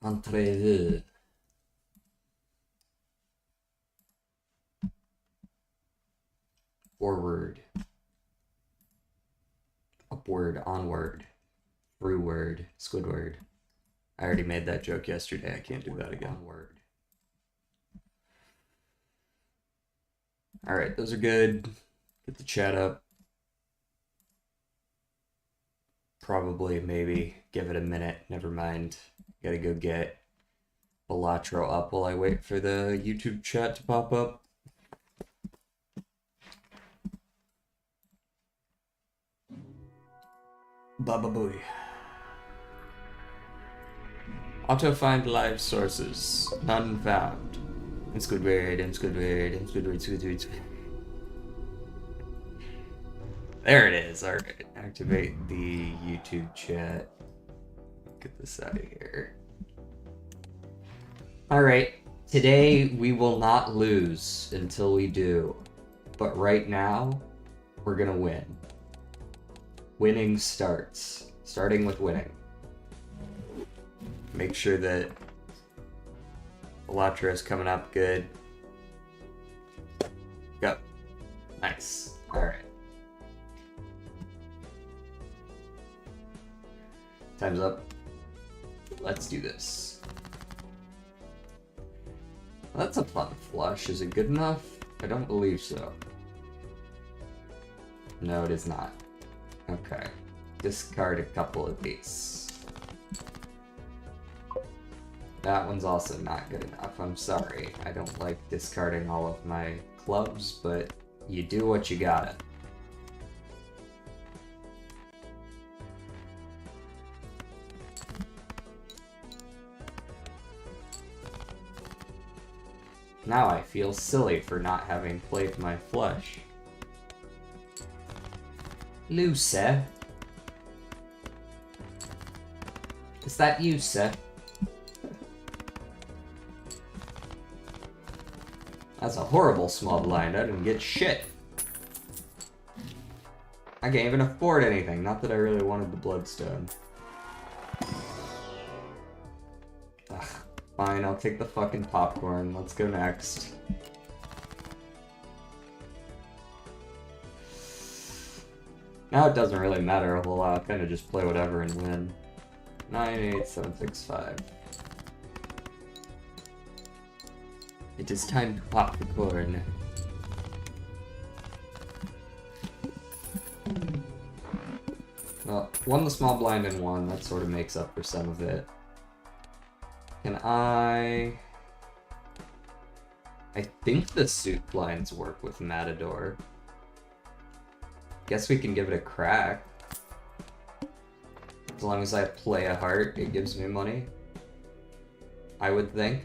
Entrez-vous. Forward. Upward, onward. Throughward. Squidward. I already made that joke yesterday. I can't do that again. Onward. Alright, those are good. Get the chat up. Probably, maybe. Give it a minute. Never mind. Gotta go get Balatro up while I wait for the YouTube chat to pop up. Baba booey. Auto find live sources. None found. And Squidward, and Squidward, and Squidward, Squidward. There it is. Alright. Activate the YouTube chat. Get this out of here. Alright. Today we will not lose until we do. But right now, we're gonna win. Winning starts. Starting with winning. Make sure that Balatro is coming up good. Go. Nice. Alright. Time's up. Let's do this. That's a fun flush. Is it good enough? I don't believe so. No, it is not. Okay. Discard a couple of these. That one's also not good enough. I'm sorry. I don't like discarding all of my clubs, but you do what you gotta. Now I feel silly for not having played my flush. Lou, sir? Is that you, sir? That's a horrible small blind. I didn't get shit. I can't even afford anything. Not that I really wanted the bloodstone. Ugh, fine, I'll take the fucking popcorn. Let's go next. Now it doesn't really matter a whole lot. I kind of just play whatever and win. 98765. It is time to pop the corn. Well, won the small blind and won. That sort of makes up for some of it. Can I think the suit blinds work with Matador. Guess we can give it a crack. As long as I play a heart, it gives me money. I would think.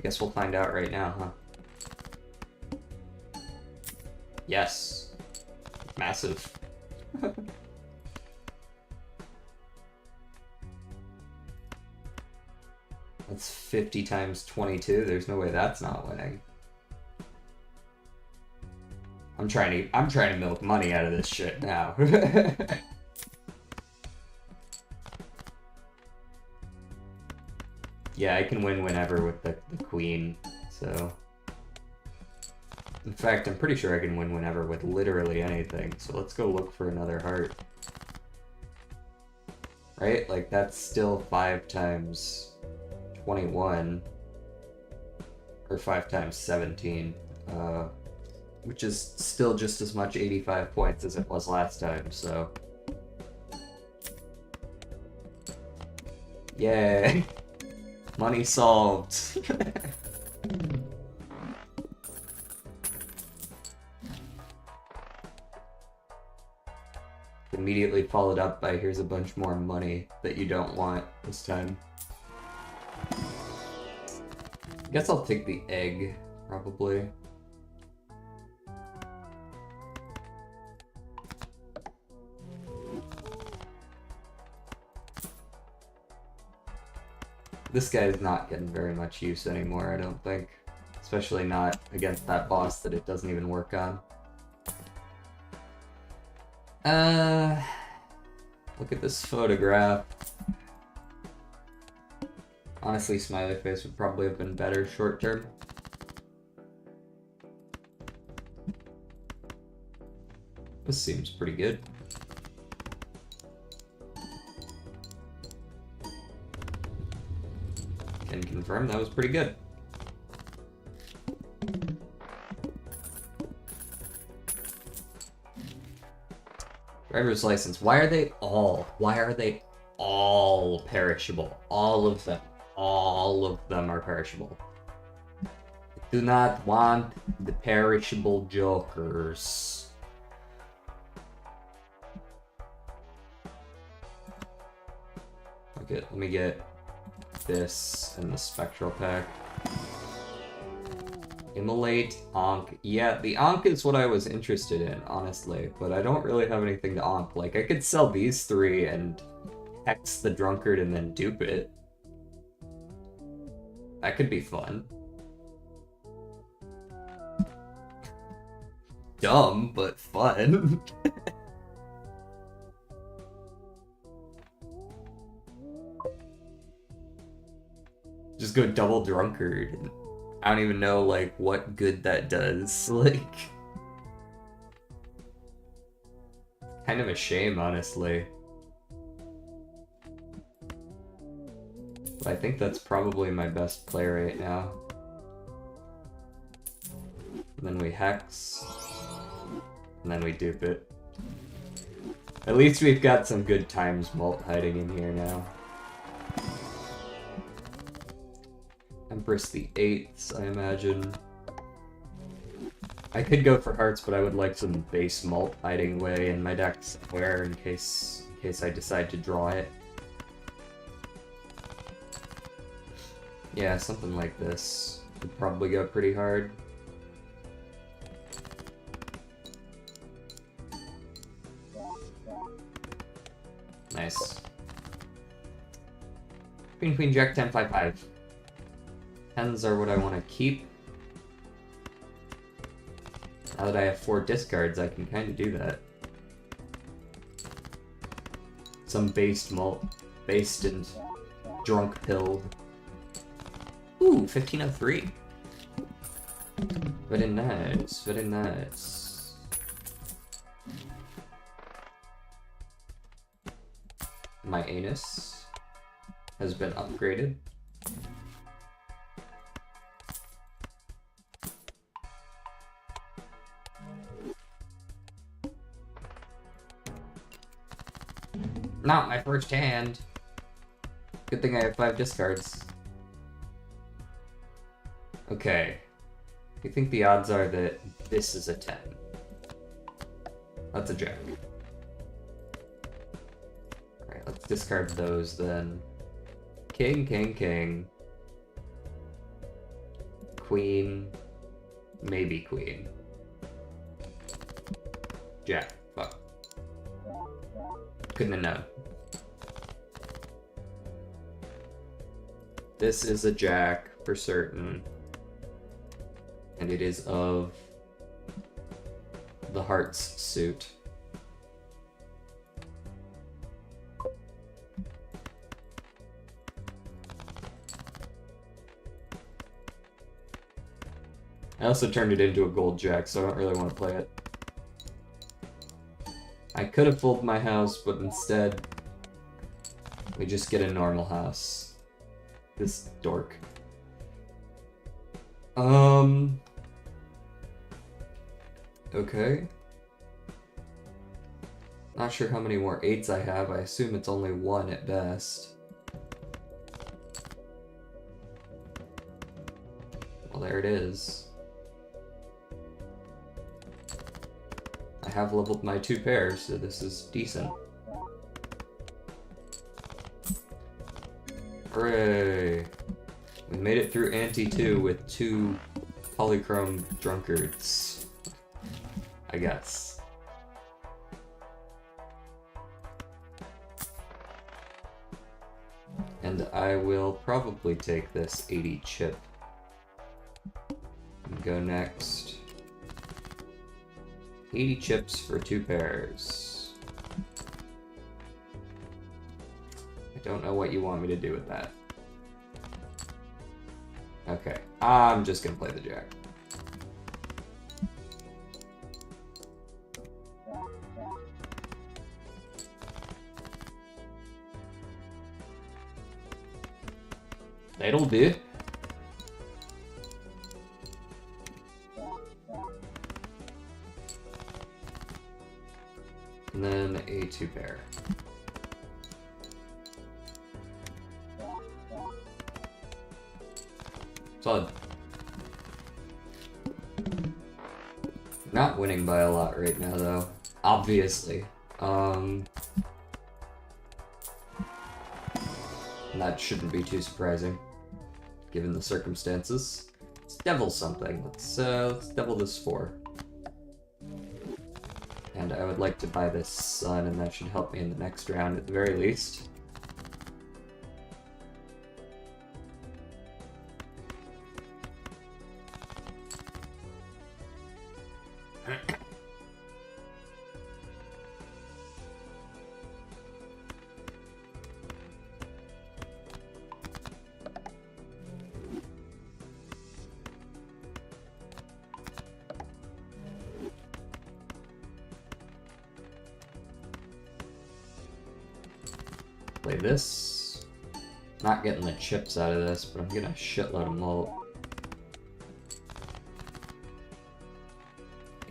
Guess we'll find out right now, huh? Yes. Massive. That's 50 times 22. There's no way that's not winning. I'm trying to milk money out of this shit now. Yeah, I can win whenever with the queen, so... In fact, I'm pretty sure I can win whenever with literally anything, so let's go look for another heart. Right? Like, that's still 5 times 21. Or 5 times 17. Which is still just as much 85 points as it was last time, so... Yay! Money solved. Immediately followed up by here's a bunch more money that you don't want this time. I guess I'll take the egg, probably. This guy is not getting very much use anymore, I don't think. Especially not against that boss that it doesn't even work on. Look at this photograph. Honestly, smiley face would probably have been better short term. This seems pretty good. Can confirm that was pretty good. Driver's license. Why are they all perishable? All of them. All of them are perishable. I do not want the perishable jokers. Okay, let me get this and the spectral pack. Immolate, Ankh. Yeah, the Ankh is what I was interested in, honestly, but I don't really have anything to Ankh. Like, I could sell these three and hex the drunkard and then dupe it. That could be fun. Dumb, but fun. Just go double drunkard. I don't even know, like, what good that does. Like, kind of a shame, honestly. But I think that's probably my best play right now. And then we hex. And then we dupe it. At least we've got some good times mult hiding in here now. Empress the 8th, I imagine. I could go for hearts, but I would like some base mult hiding away in my deck somewhere in case I decide to draw it. Yeah, something like this would probably go pretty hard. Nice. Queen, Queen, Jack, 10, 5, 5. 10s are what I want to keep. Now that I have 4 discards, I can kind of do that. Some based mult. Based and drunk pilled. Ooh, 1503. Very nice, very nice. My anus has been upgraded. Not my first hand. Good thing I have 5 discards. Okay. I think the odds are that this is a 10. That's a jack. Alright, let's discard those then. King, king, king. Queen. Maybe queen. Jack. Fuck. Couldn't have known. This is a jack for certain. And it is of the hearts suit. I also turned it into a gold jack, so I don't really want to play it. I could have folded my house, but instead we just get a normal house. This dork. Okay. Not sure how many more 8s I have. I assume it's only 1 at best. Well, there it is. I have leveled my 2 pairs, so this is decent. Hooray! We made it through Ante 2 with 2 polychrome drunkards. I guess. And I will probably take this 80 chip. And go next. 80 chips for 2 pairs. I don't know what you want me to do with that. Okay, I'm just gonna play the jack. That'll do. And then a 2 pair. Solid. Not winning by a lot right now, though. Obviously. That shouldn't be too surprising, given the circumstances. Let's devil something. Let's devil this 4. And I would like to buy this sun, and that should help me in the next round at the very least. Play this. Not getting the chips out of this, but I'm getting a shitload of malt.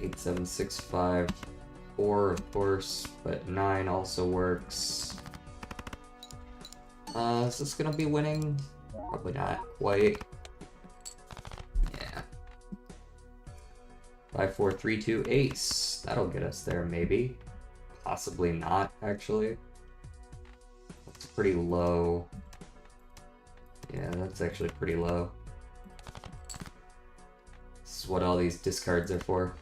8, 7, 6, 5, 4, of course, but 9 also works. Is this gonna be winning? Probably not quite. Yeah. 5, 4, 3, 2, ace. That'll get us there, maybe. Possibly not, actually. That's pretty low. Yeah, that's actually pretty low. This is what all these discards are for.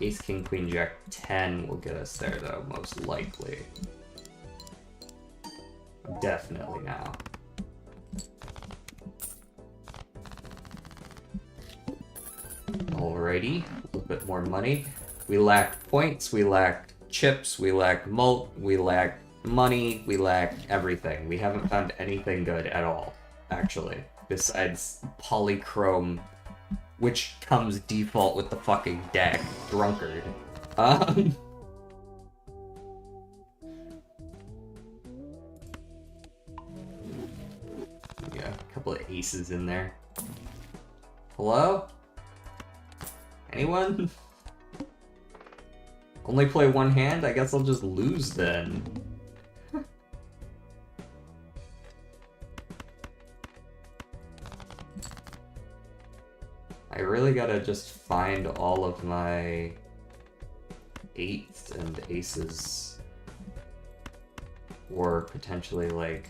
Ace, King, Queen, Jack, 10 will get us there, though, most likely. Definitely now. Alrighty, a little bit more money. We lack points, we lack chips, we lack malt, we lack money, we lack everything. We haven't found anything good at all, actually, besides polychrome, which comes default with the fucking deck. Drunkard. Yeah, a couple of aces in there. Hello? Anyone? Only play one hand? I guess I'll just lose then. I really gotta just find all of my 8s and aces. Or potentially, like,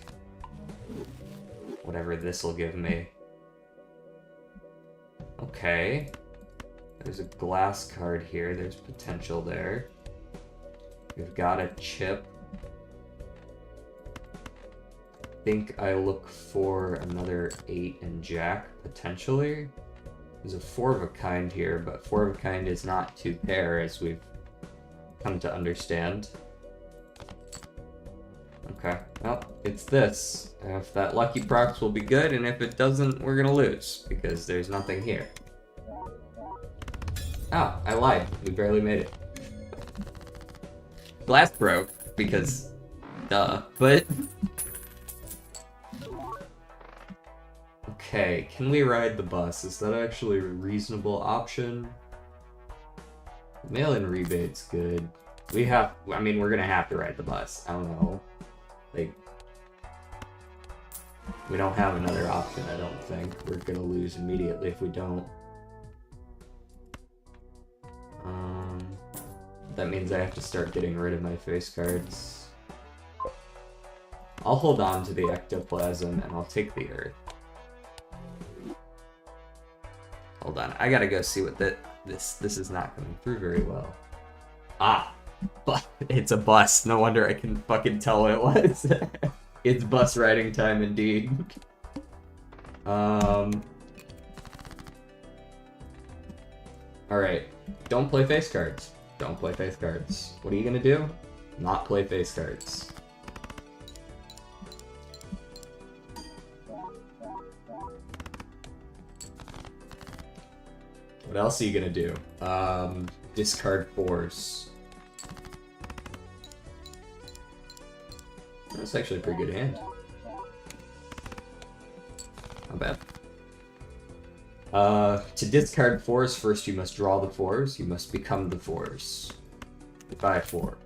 whatever this will give me. Okay. There's a glass card here. There's potential there. We've got a chip. I think I look for another 8 and Jack, potentially. There's a 4 of a kind here, but 4 of a kind is not 2 pair, as we've come to understand. Okay, well, it's this. If that lucky procs will be good, and if it doesn't, we're gonna lose, because there's nothing here. Oh, I lied. We barely made it. Glass broke, because duh, but... Okay, can we ride the bus? Is that actually a reasonable option? Mail-in rebate's good. We have, I mean, we're gonna have to ride the bus. I don't know. Like, we don't have another option, I don't think. We're gonna lose immediately if we don't. That means I have to start getting rid of my face cards. I'll hold on to the ectoplasm and I'll take the earth. Hold on, I gotta go see what this is not coming through very well. Ah, but it's a bus. No wonder I can fucking tell what it was. It's bus riding time indeed. Alright, don't play face cards. Don't play face cards. What are you gonna do? Not play face cards. What else are you gonna do? Discard 4s. That's actually a pretty good hand. Not bad. To discard 4s, first you must draw the 4s. You must become the 4s. Goodbye, 4.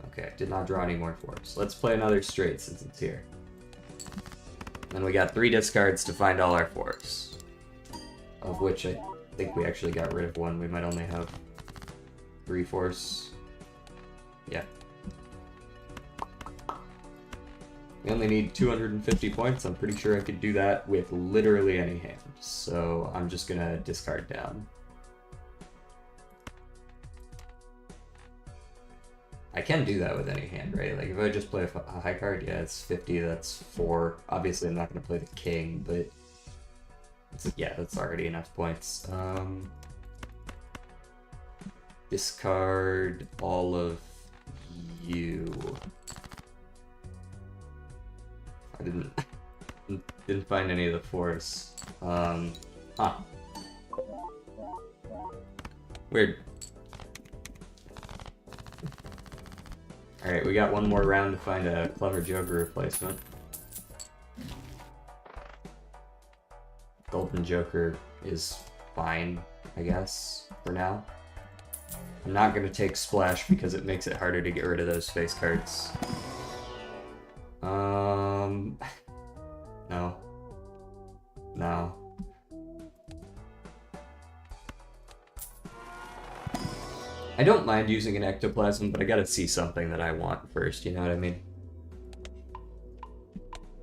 Okay, did not draw any more 4s. Let's play another straight since it's here. And we got 3 discards to find all our 4s. Of which I think we actually got rid of 1. We might only have 3 4s. Yeah. We only need 250 points. I'm pretty sure I could do that with literally any hand. So I'm just gonna discard down. I can do that with any hand, right? Like if I just play a high card, yeah, it's 50, that's 4. Obviously I'm not gonna play the king, but yeah, that's already enough points. Discard all of you. I didn't find any of the 4s. Huh. Weird. Alright, we got one more round to find a clever Joker replacement. Golden Joker is fine, I guess, for now. I'm not gonna take Splash because it makes it harder to get rid of those face cards. No. No. I don't mind using an ectoplasm, but I gotta see something that I want first, you know what I mean?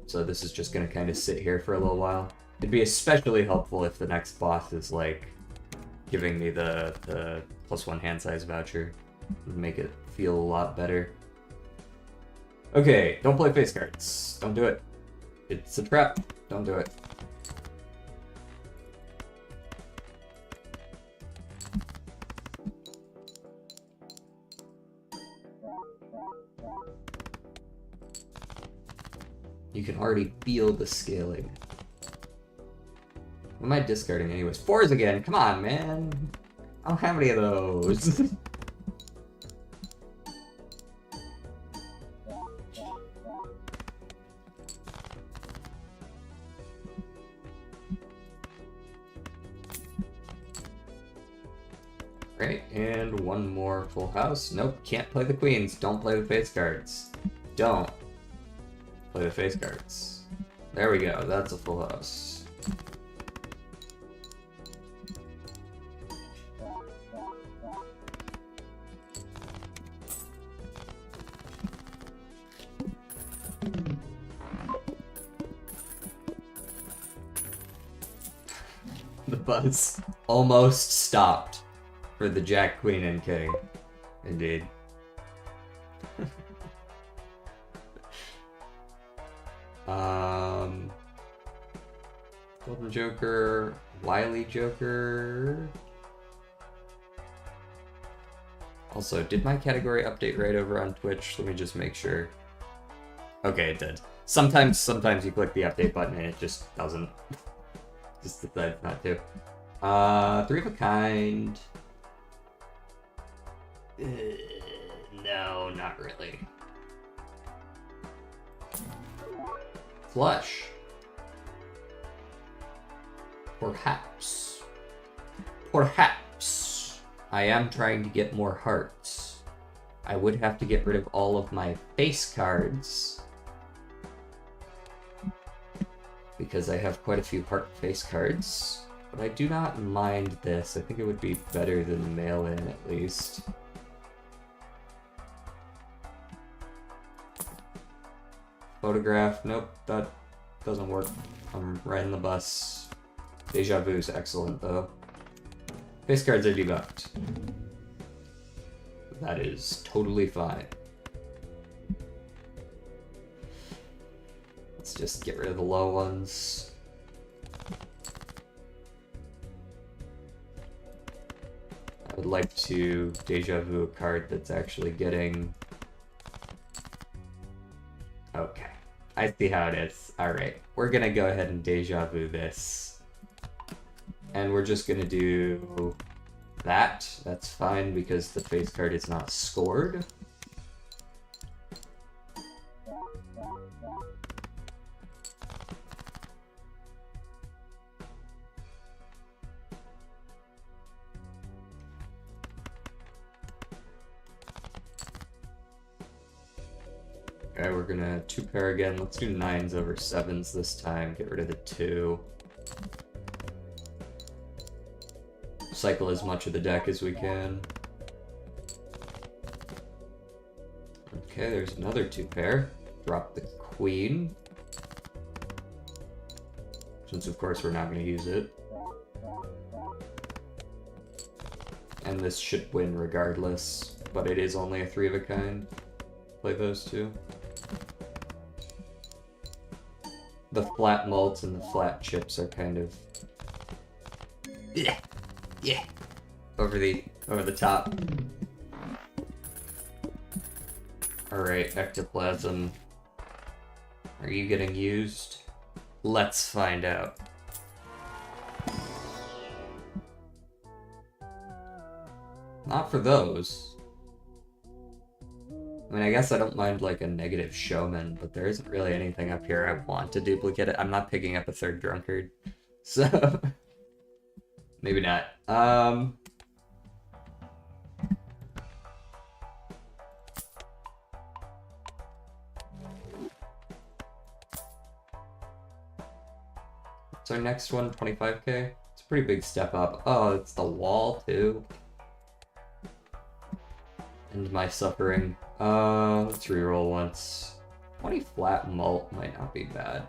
So this is just gonna kind of sit here for a little while. It'd be especially helpful if the next boss is, like, giving me the +1 hand size voucher. It'd make it feel a lot better. Okay, don't play face cards. Don't do it. It's a trap. Don't do it. You can already feel the scaling. What am I discarding anyways? 4s again! Come on, man! I don't have any of those. Right, and one more full house. Nope, can't play the queens. Don't play the face cards. Don't play the face cards. There we go, that's a full house. The buzz almost stopped for the Jack, Queen, and King. Indeed. Golden Joker, Wily Joker. Also, did my category update right over on Twitch? Let me just make sure. Okay, it did. Sometimes you click the update button and it just doesn't. Just decides not to. 3 of a kind. No, not really. Flush. Perhaps. Perhaps. I am trying to get more hearts. I would have to get rid of all of my face cards. Because I have quite a few heart face cards. But I do not mind this. I think it would be better than mail-in at least. Photograph. Nope, that doesn't work. I'm riding the bus. Deja Vu is excellent, though. Face cards are debuffed. That is totally fine. Let's just get rid of the low ones. I would like to Deja Vu a card that's actually getting... Okay. I see how it is. Alright. We're gonna go ahead and Deja Vu this. And we're just gonna do that. That's fine because the face card is not scored. Okay, we're gonna 2-pair again. Let's do 9s over 7s this time. Get rid of the 2. Cycle as much of the deck as we can. Okay, there's another 2-pair. Drop the queen. Since of course we're not going to use it. And this should win regardless, but it is only a 3 of a kind. Play those two. The flat mults and the flat chips are kind of yeah over the top. Alright, ectoplasm. Are you getting used? Let's find out. Not for those. I mean, I guess I don't mind like a negative showman, but there isn't really anything up here I want to duplicate it. I'm not picking up a 3rd drunkard, so maybe not. So next one, 25k. It's a pretty big step up. Oh, it's the wall too. End my suffering. Let's reroll once. 20 flat mult might not be bad,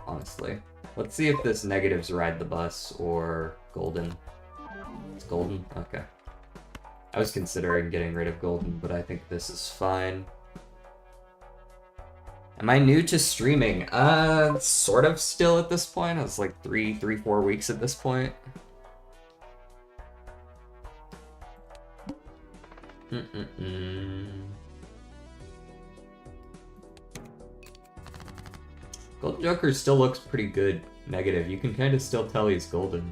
honestly. Let's see if this negatives ride the bus or golden. It's golden? Okay. I was considering getting rid of golden, but I think this is fine. Am I new to streaming? Sort of still at this point. It's like 4 weeks at this point. Golden Joker still looks pretty good. Negative. You can kind of still tell he's golden.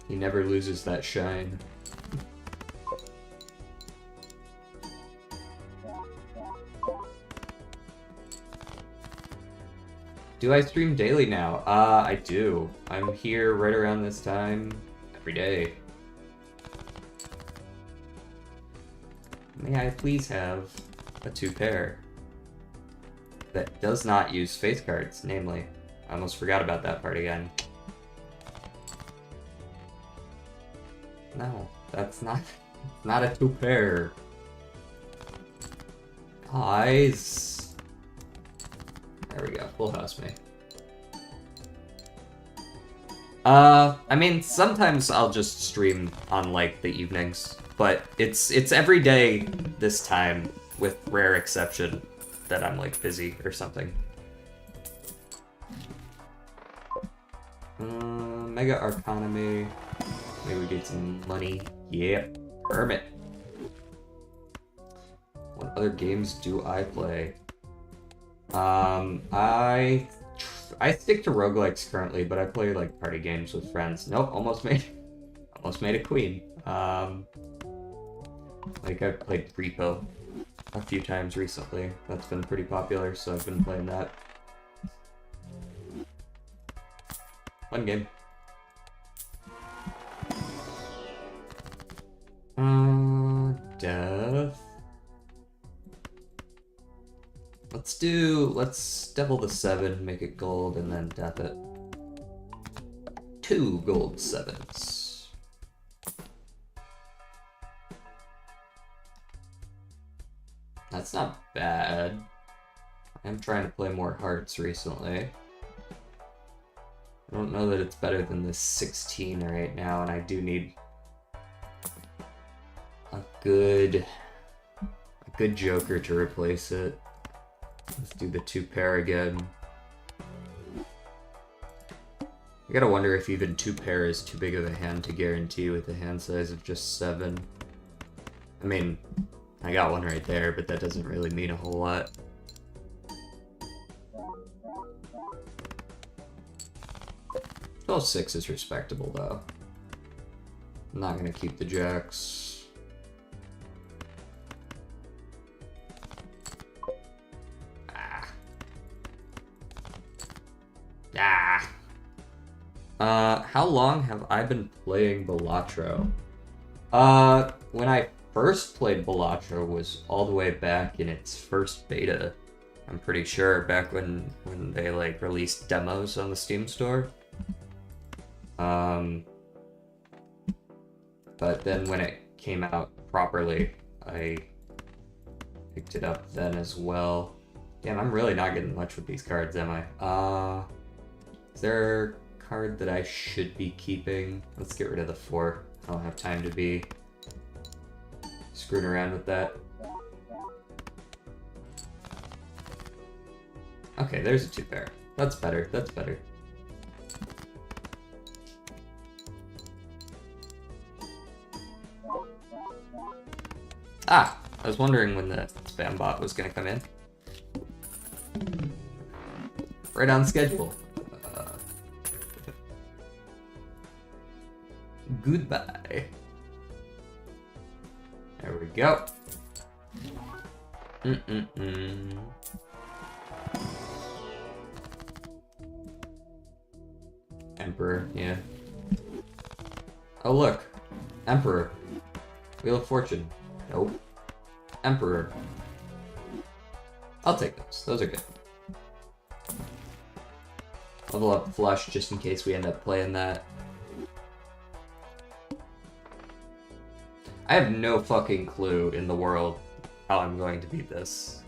He never loses that shine. Do I stream daily now? I do. I'm here right around this time every day. May I please have a 2-pair that does not use face cards, namely. I almost forgot about that part again. No, that's not a 2-pair. Eyes. There we go, full house me. I mean, sometimes I'll just stream on, like, the evenings, but it's every day this time, with rare exception, that I'm, like, busy or something. Mega Arconomy. Maybe we get some money. Yeah, Hermit. What other games do I play? I stick to roguelikes currently, but I play like party games with friends. Nope, almost made a queen. Like I've played Repo a few times recently. That's been pretty popular, so I've been playing that. Fun game. Death. Let's double the 7, make it gold, and then death it. 2 gold 7s. That's not bad. I'm trying to play more hearts recently. I don't know that it's better than this 16 right now, and I do need a good joker to replace it. Let's do the 2-pair again. I gotta wonder if even 2-pair is too big of a hand to guarantee with a hand size of just 7. I mean, I got one right there, but that doesn't really mean a whole lot. 12-6 is respectable, though. I'm not gonna keep the jacks. Ah. How long have I been playing Balatro? When I first played Balatro was all the way back in its first beta. I'm pretty sure, back when they, like, released demos on the Steam store. But then when it came out properly, I picked it up then as well. Damn, I'm really not getting much with these cards, am I? Is there a card that I should be keeping? Let's get rid of the 4. I don't have time to be screwing around with that. Okay, there's a 2-pair. That's better, that's better. Ah! I was wondering when the spam bot was gonna come in. Right on schedule. Goodbye. There we go. Emperor, yeah. Oh look, Emperor. Wheel of Fortune. Nope. Emperor. I'll take those. Those are good. Level up Flush just in case we end up playing that. I have no fucking clue in the world how I'm going to beat this.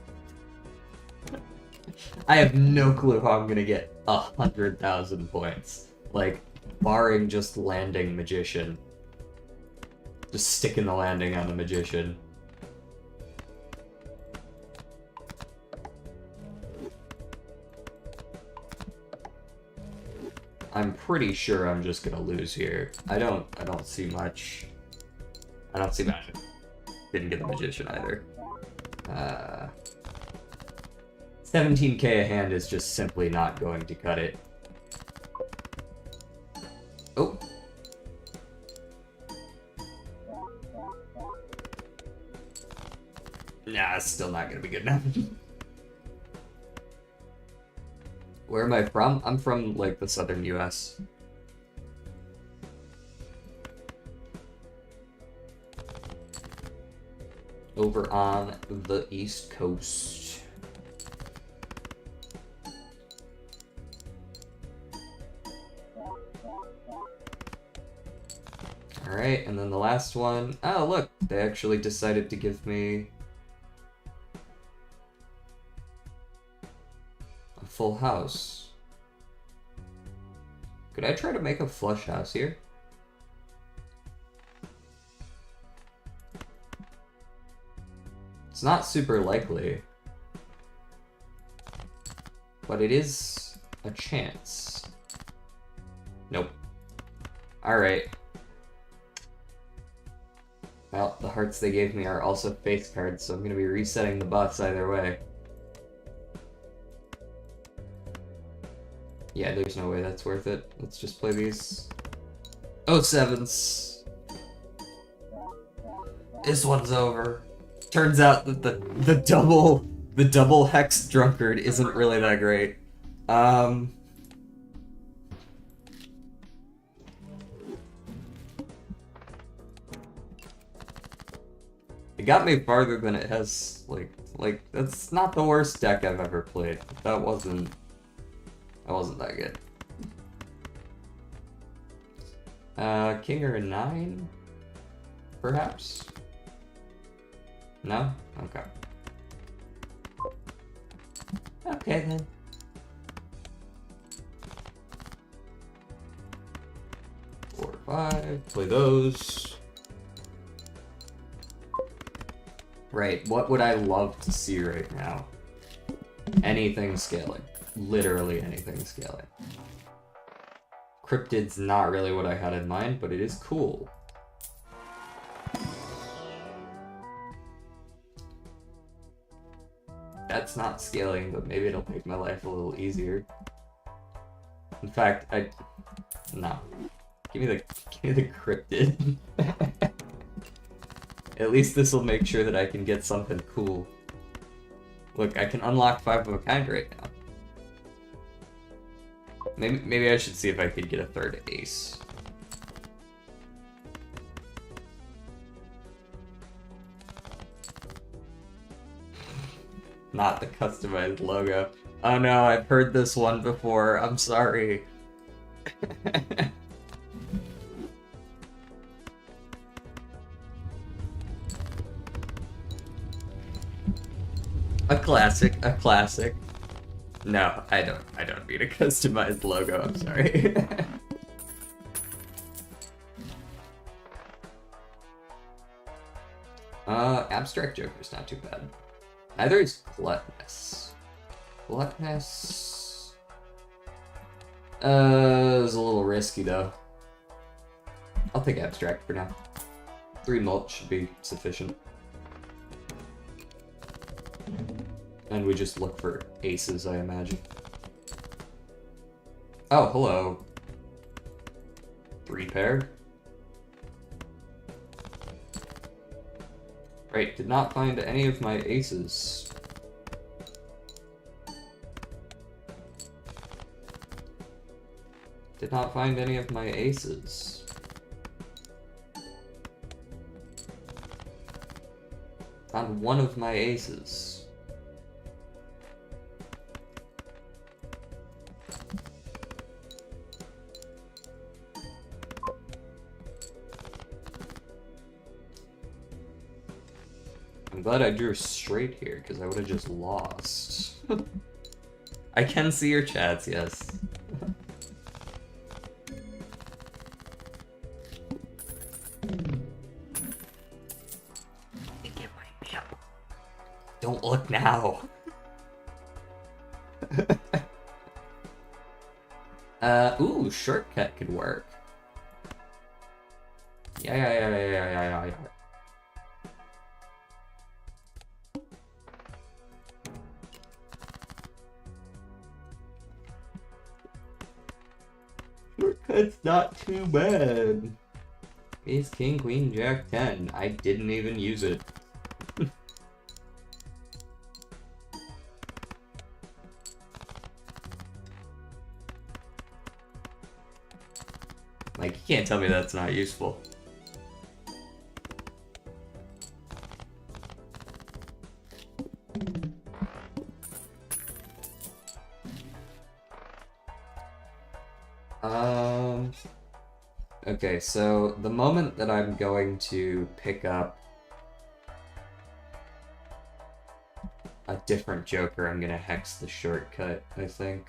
I have no clue how I'm gonna get 100,000 points. Like, barring just landing Magician. Just sticking the landing on the Magician. I'm pretty sure I'm just gonna lose here. I don't see much. I don't see much. Didn't get the Magician either. 17k a hand is just simply not going to cut it. Oh. Nah, it's still not gonna be good enough. Where am I from? I'm from, like, the southern US. Over on the East Coast. Alright, and then the last one. Oh, look! They actually decided to give me a full house. Could I try to make a flush house here? It's not super likely, but it is a chance. Nope. Alright. Well, the hearts they gave me are also face cards, so I'm gonna be resetting the buffs either way. Yeah, there's no way that's worth it. Let's just play these. Oh, 7s. This one's over. Turns out that the double hex drunkard isn't really that great. It got me farther than it has, like that's not the worst deck I've ever played. That wasn't that good. King or a 9? Perhaps? No? Okay. Okay then. Four, 5, play those. Right, what would I love to see right now? Anything scaling. Literally anything scaling. Cryptid's not really what I had in mind, but it is cool. That's not scaling, but maybe it'll make my life a little easier. In fact, No. Give me the cryptid. At least this will make sure that I can get something cool. Look, I can unlock 5 of a kind right now. Maybe I should see if I could get a third ace. Not the customized logo. Oh no, I've heard this one before. I'm sorry. A classic, a classic. No, I don't need a customized logo, I'm sorry. Abstract Joker's not too bad. Neither is Gluttonous. Gluttonous... is a little risky though. I'll take Abstract for now. 3 mulch should be sufficient. And we just look for aces, I imagine. Oh, hello. 3 pair. Right, did not find any of my aces. Did not find any of my aces. Found one of my aces. I'm glad I drew straight here, because I would have just lost. I can see your chats, yes. Don't look now. Ooh, shortcut could work. Yeah. Shortcut's not too bad. Ace, King, Queen, Jack, 10. I didn't even use it. Like, you can't tell me that's not useful. Okay, so the moment that I'm going to pick up a different Joker, I'm gonna hex the shortcut, I think.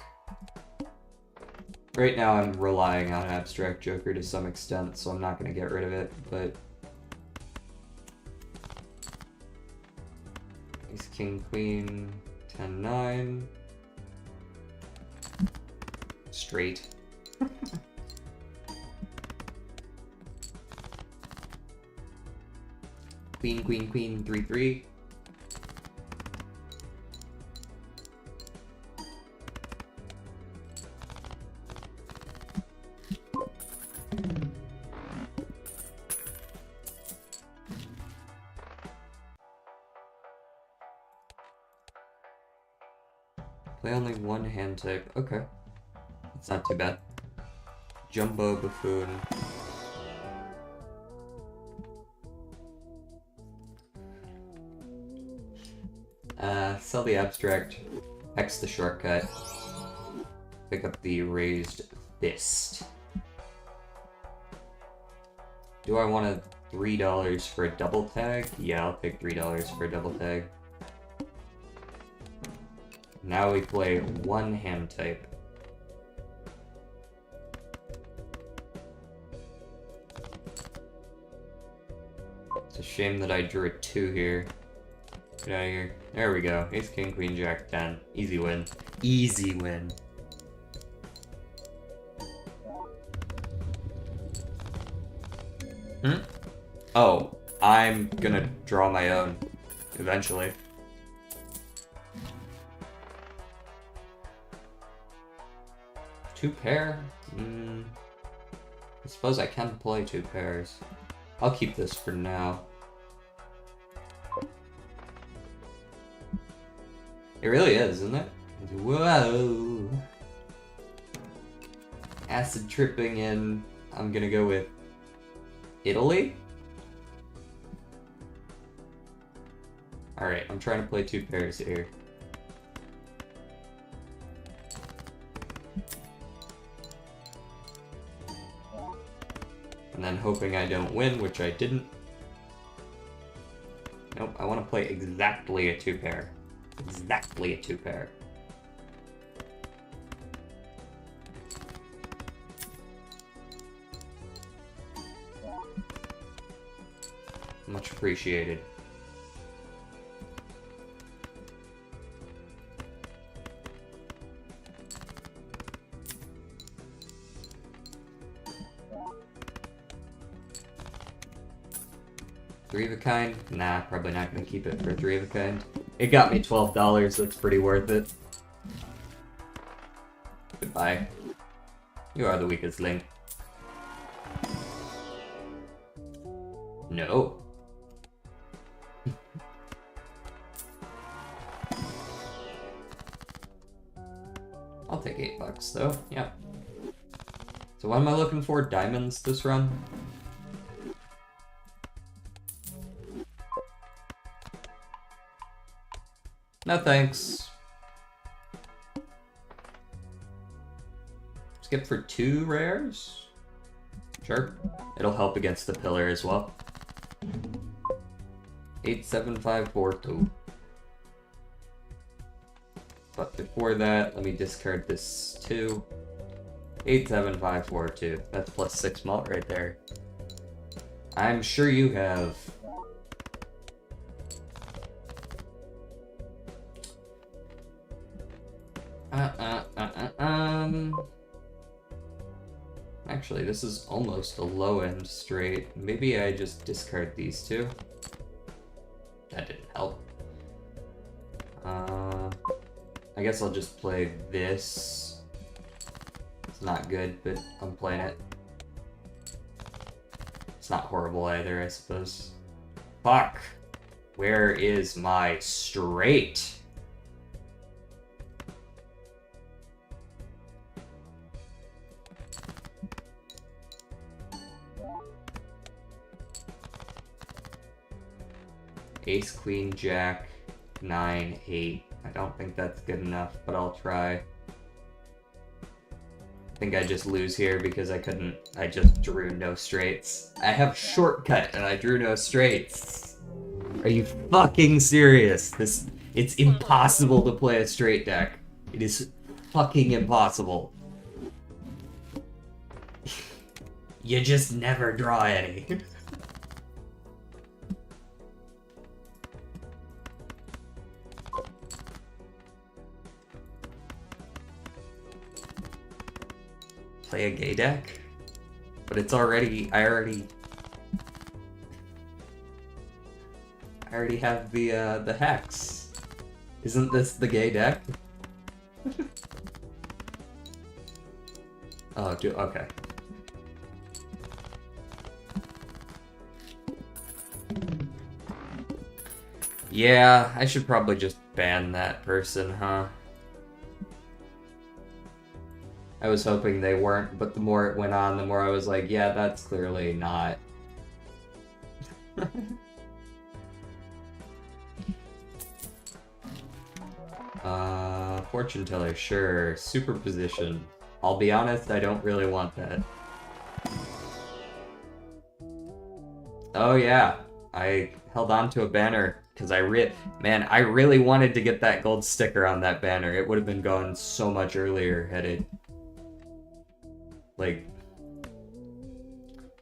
Right now I'm relying on Abstract Joker to some extent, so I'm not gonna get rid of it, but... Ace, King, Queen, 10-9. Straight. Queen, Queen, Queen, 3-3. Play only one hand type. Okay. It's not too bad. Jumbo Buffoon. Sell the abstract, hex the shortcut, pick up the raised fist. Do I want a $3 for a double tag? Yeah, I'll take $3 for a double tag. Now we play one hand type. It's a shame that I drew a 2 here. Get out of here. There we go. Ace, King, Queen, Jack, 10. Easy win. Easy win. Oh, I'm gonna draw my own. Eventually. Two pair? I suppose I can play 2 pairs. I'll keep this for now. It really is, isn't it? Whoa! Acid tripping in. I'm gonna go with Italy? Alright, I'm trying to play 2 pairs here. And then hoping I don't win, which I didn't. Nope, I want to play exactly a 2 pair. Exactly a 2 pair. Much appreciated. Three of a kind? Nah, probably not gonna keep it for 3 of a kind. It got me $12, that's pretty worth it. Goodbye. You are the weakest link. No. I'll take $8 though, yeah. So what am I looking for? Diamonds this run? No thanks. Skip for 2 rares? Sure. It'll help against the pillar as well. 87542. But before that, let me discard this 2. 87542. That's plus 6 malt right there. I'm sure you have. Actually, this is almost a low-end straight. Maybe I just discard these 2. That didn't help. I guess I'll just play this. It's not good, but I'm playing it. It's not horrible either, I suppose. Fuck! Where is my straight? Ace, Queen, Jack, 9, 8. I don't think that's good enough, but I'll try. I think I just lose here because I just drew no straights. I have shortcut and I drew no straights. Are you fucking serious? It's impossible to play a straight deck. It is fucking impossible. You just never draw any. Play a gay deck? But it's already, I already have the hex. Isn't this the gay deck? Oh, okay. Yeah, I should probably just ban that person, huh? I was hoping they weren't, but the more it went on, the more I was like, yeah, that's clearly not. Fortune teller, sure. Superposition. I'll be honest, I don't really want that. Oh yeah, I held on to a banner because I really wanted to get that gold sticker on that banner. It would have been gone so much earlier had it. Like,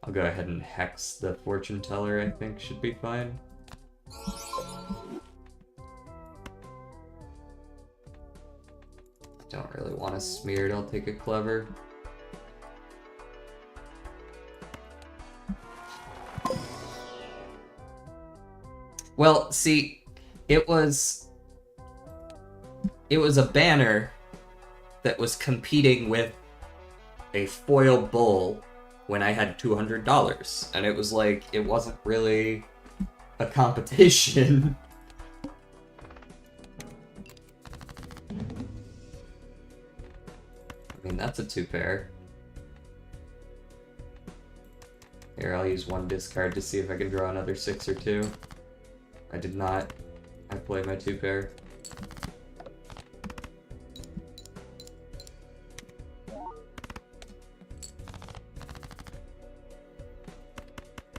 I'll go ahead and hex the fortune teller, I think should be fine. Don't really want to smear it, I'll take a clever. Well, see, it was a banner that was competing with a foil bull when I had $200. And it was like, it wasn't really a competition. I mean, that's a 2-pair. Here, I'll use 1 discard to see if I can draw another 6 or 2. I did not. I played my 2-pair.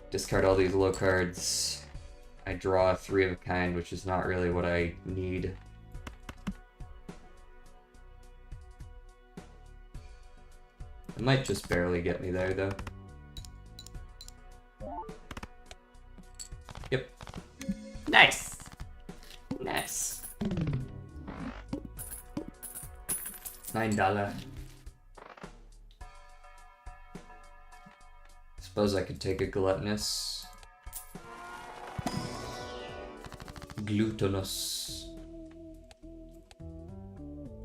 Discard all these low cards. I draw a 3 of a kind, which is not really what I need. It might just barely get me there, though. Yep. Nice! Nice. $9. Suppose I could take a gluttonous. Glutinous.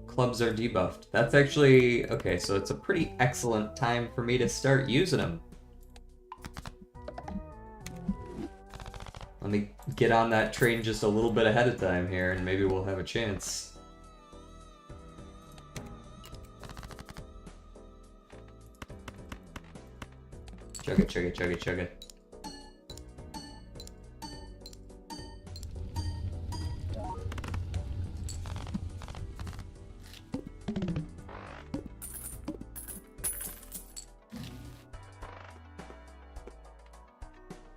Clubs are debuffed. That's actually... okay, so it's a pretty excellent time for me to start using them. Let me get on that train just a little bit ahead of time here, and maybe we'll have a chance. Chug it, chug it, chug it, chug it.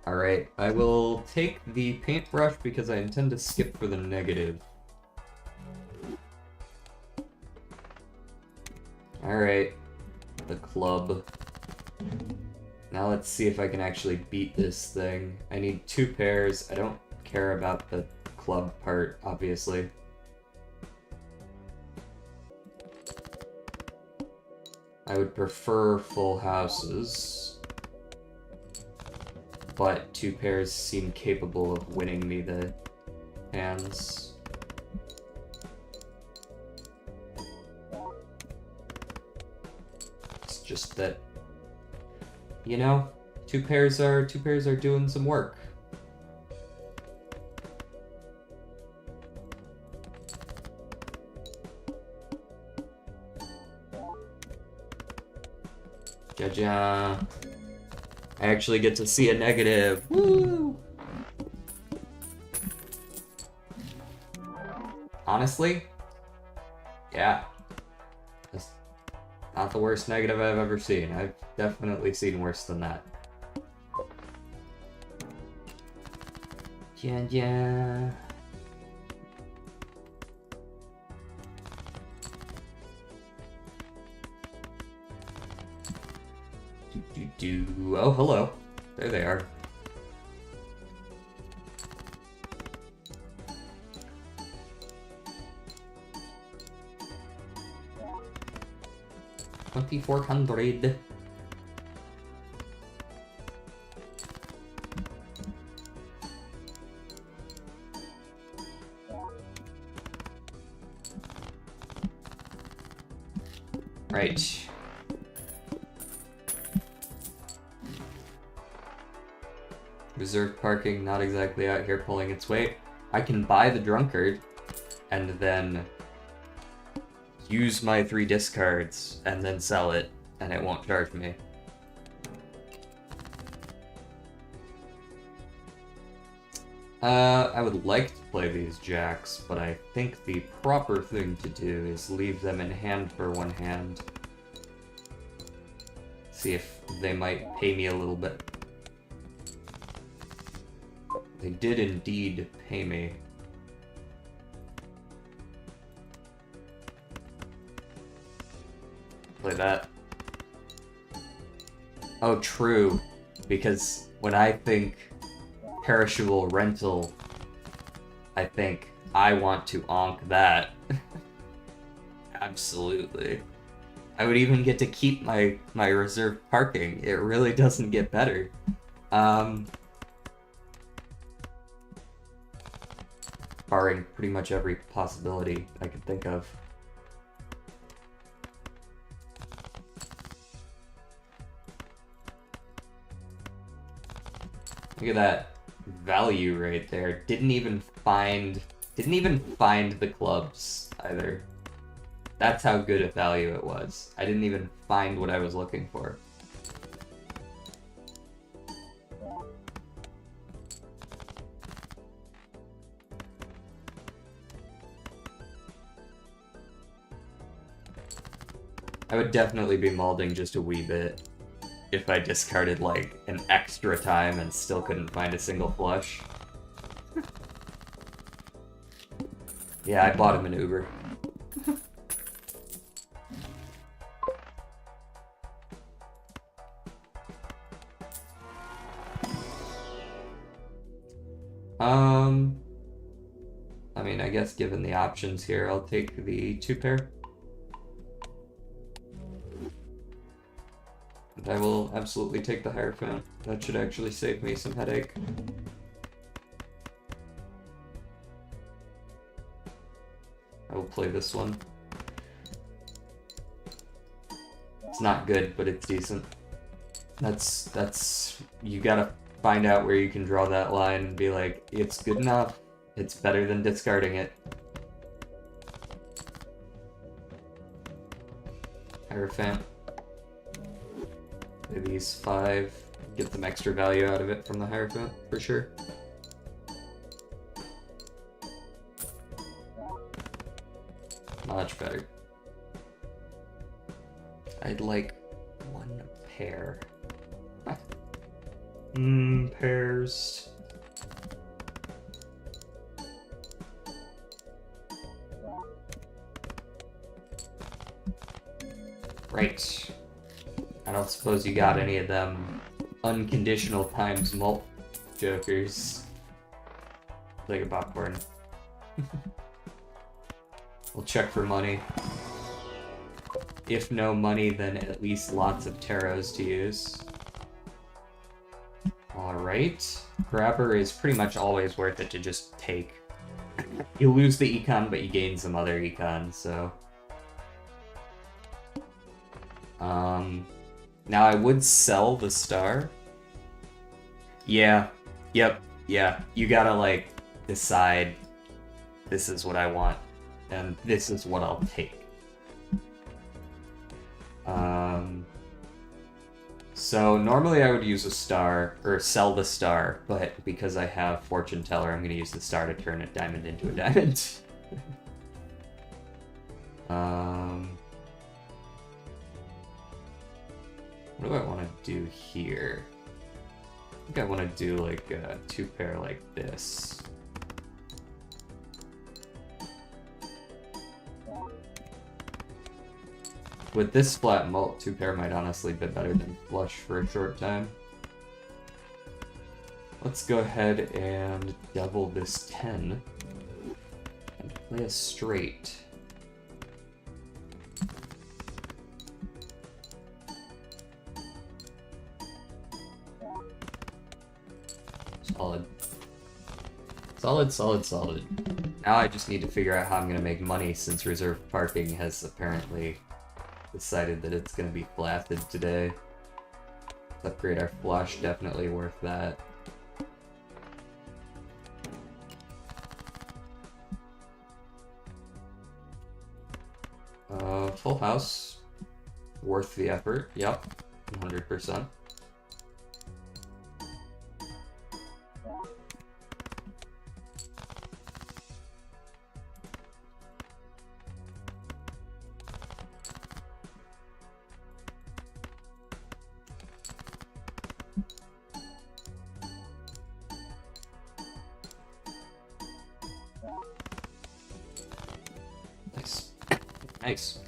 Alright, I will take the paintbrush because I intend to skip for the negative. Alright, the club. Now let's see if I can actually beat this thing. I need 2 pairs. I don't care about the club part, obviously. I would prefer full houses. But 2 pairs seem capable of winning me the hands. It's just that, you know, 2 pairs are doing some work. Ja-ja. I actually get to see a negative. Woo! Honestly, yeah. That's not the worst negative I've ever seen. I've definitely seen worse than that. Yeah, yeah. Oh, hello. There they are. $2,400. Right. Reserved parking, not exactly out here pulling its weight. I can buy the drunkard and then use my 3 discards and then sell it, and it won't charge me. I would like to play these jacks, but I think the proper thing to do is leave them in hand for 1 hand. See if they might pay me a little bit. They did indeed pay me. Play that. Oh, true. Because when I think perishable rental, I think I want to onk that. Absolutely. I would even get to keep my reserved parking. It really doesn't get better. Barring pretty much every possibility I could think of. Look at that value right there. Didn't even find the clubs either. That's how good a value it was. I didn't even find what I was looking for. I would definitely be molding just a wee bit if I discarded like an extra time and still couldn't find a single flush. Yeah, I bought him an Uber. I mean, I guess given the options here, I'll take the 2-pair. And I will absolutely take the Hierophant. That should actually save me some headache. I will play this one. It's not good, but it's decent. That's you gotta find out where you can draw that line and be like, it's good enough. It's better than discarding it. Hierophant. Play these 5. Get some extra value out of it from the Hierophant, for sure. Much better. I'd like 1 pair. Pairs. Right. I don't suppose you got any of them unconditional times mult jokers. Like a popcorn. We'll check for money. If no money, then at least lots of tarots to use. Alright. Grabber is pretty much always worth it to just take. You lose the econ, but you gain some other econ, so... Now I would sell the star. Yeah. Yep. Yeah. You gotta, like, decide this is what I want, and this is what I'll take. So normally I would use a star, or sell the star, but because I have Fortune Teller, I'm gonna use the star to turn a diamond into a diamond. What do I want to do here? I think I want to do like a 2-pair like this. With this flat mult, 2-pair might honestly be better than flush for a short time. Let's go ahead and double this 10 and play a straight. Solid. Solid, solid, solid. Now I just need to figure out how I'm going to make money since reserve parking has apparently decided that it's going to be flatted today. Let's upgrade our flush, definitely worth that. Full house. Worth the effort, yep. 100%. Nice. Nice.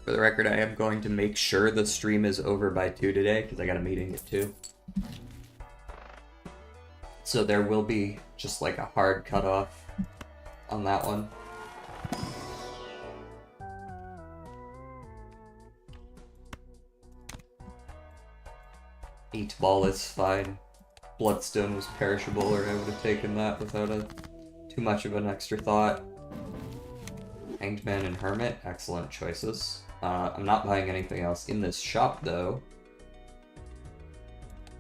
For the record, I am going to make sure the stream is over by 2 today, because I got a meeting at 2. So there will be just like a hard cutoff on that one. Eight ball is fine. Bloodstone was perishable, or I would have taken that without too much of an extra thought. Hanged Man and Hermit, excellent choices. I'm not buying anything else in this shop, though.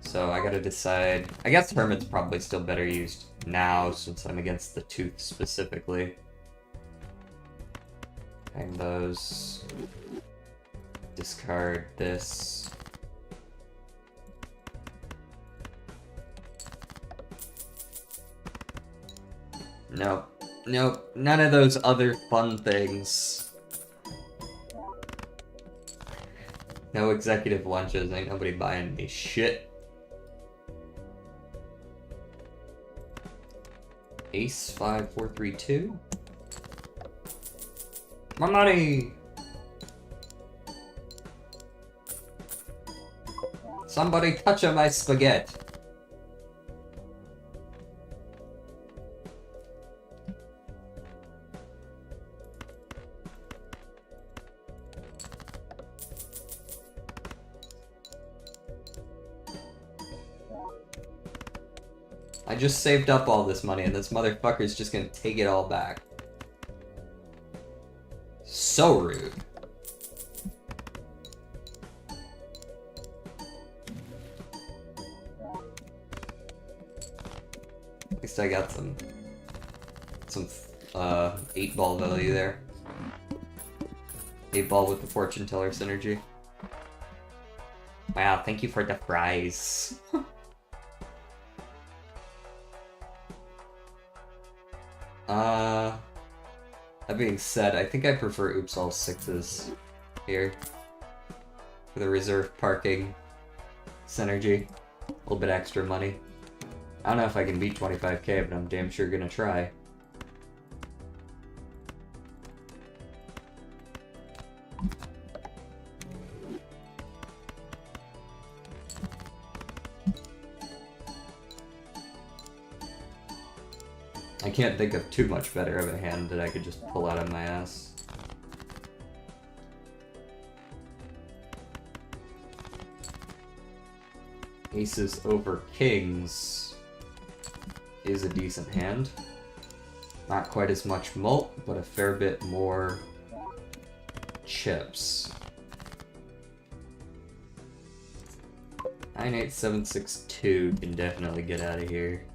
So I gotta decide. I guess Hermit's probably still better used now, since I'm against the Tooth specifically. Hang those. Discard this. Nope. Nope. None of those other fun things. No executive lunches. Ain't nobody buying me shit. Ace 5, 4, 3, 2. My money! Somebody touch my spaghetti. I just saved up all this money and this motherfucker's just gonna take it all back. So rude. At least I got some 8-ball value there. 8-ball with the fortune teller synergy. Wow, thank you for the fries. That being said, I think I prefer Oops All Sixes here. For the reserve parking synergy. A little bit extra money. I don't know if I can beat 25k, but I'm damn sure gonna try. I can't think of too much better of a hand that I could just pull out of my ass. Aces over kings is a decent hand. Not quite as much mult, but a fair bit more chips. 98762 can definitely get out of here.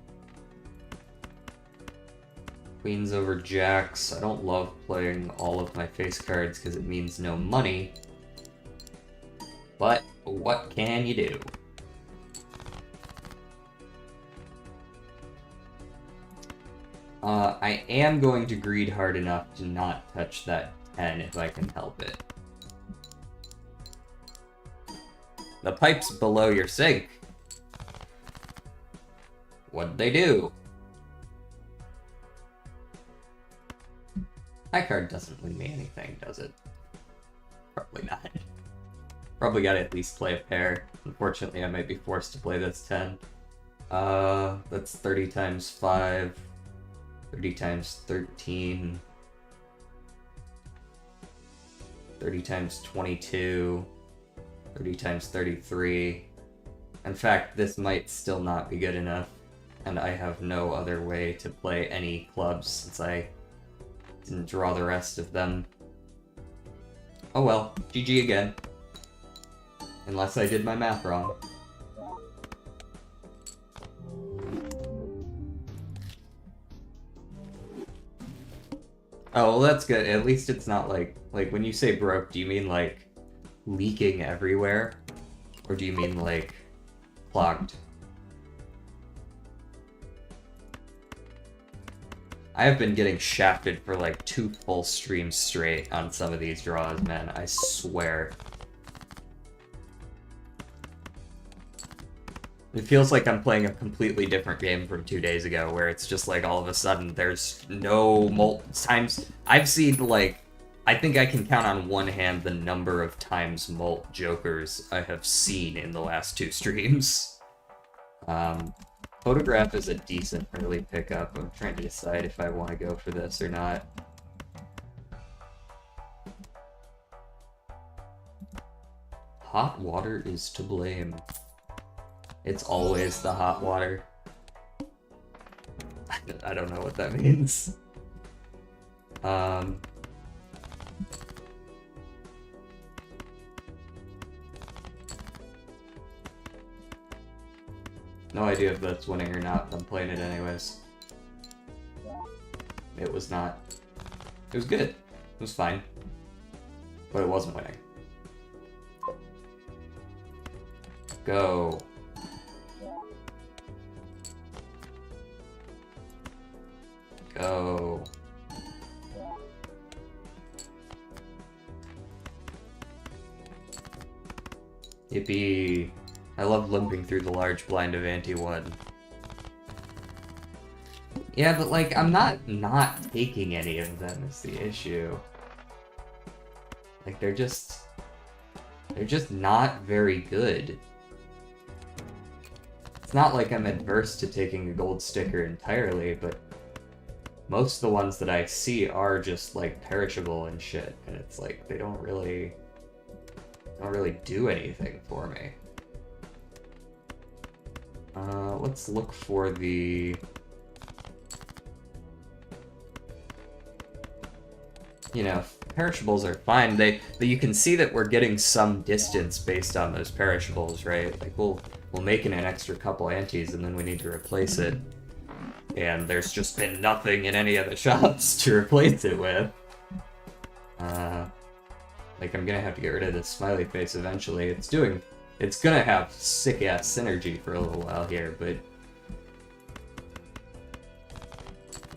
Queens over jacks. I don't love playing all of my face cards because it means no money. But what can you do? I am going to greed hard enough to not touch that 10 if I can help it. The pipe's below your sink. What'd they do? High card doesn't win me anything, does it? Probably not. Probably gotta at least play a pair. Unfortunately, I might be forced to play this 10. That's 30 times 5. 30 times 13. 30 times 22. 30 times 33. In fact, this might still not be good enough. And I have no other way to play any clubs since I didn't draw the rest of them. Oh well, GG again. Unless I did my math wrong. Oh, well that's good. At least it's not like when you say broke, do you mean like leaking everywhere? Or do you mean like clogged? I have been getting shafted for like 2 full streams straight on some of these draws, man. I swear. It feels like I'm playing a completely different game from 2 days ago, where it's just like all of a sudden there's no times. I've seen like, I think I can count on one hand the number of times Molt Jokers I have seen in the last 2 streams. Photograph is a decent early pickup. I'm trying to decide if I want to go for this or not. Hot water is to blame. It's always the hot water. I don't know what that means. No idea if that's winning or not, but I'm playing it anyways. It was not. It was good. It was fine. But it wasn't winning. Go. Go. Yippee. I love limping through the large blind of ante-1. Yeah, but like, I'm not taking any of them is the issue. Like, they're just not very good. It's not like I'm adverse to taking a gold sticker entirely, but most of the ones that I see are just like perishable and shit, and it's like they don't really do anything for me. Let's look for the... You know, perishables are fine. You can see that we're getting some distance based on those perishables, right? Like we'll make an extra couple antes and then we need to replace it. And there's just been nothing in any of the shops to replace it with. Like I'm gonna have to get rid of this smiley face eventually. It's gonna have sick-ass synergy for a little while here, but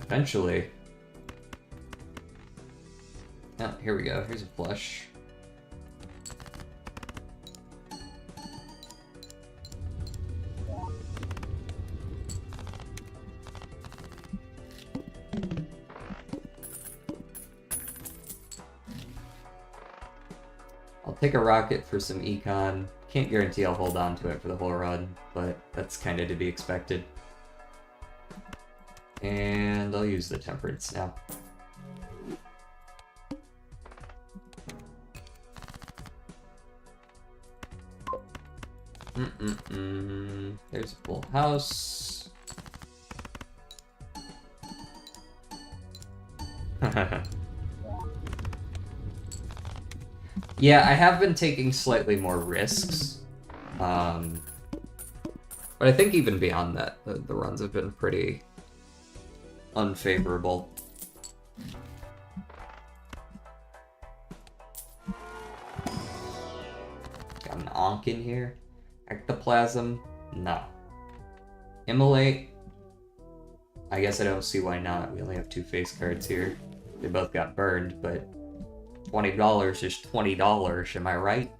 eventually... Oh, here we go. Here's a flush. I'll take a rocket for some econ. Can't guarantee I'll hold on to it for the whole run, but that's kind of to be expected. And I'll use the temperance now. There's a full house. Yeah, I have been taking slightly more risks. But I think even beyond that, the runs have been pretty unfavorable. Got an Ankh in here. Ectoplasm? No. Immolate? I guess I don't see why not. We only have 2 face cards here. They both got burned, but $20 is $20, am I right?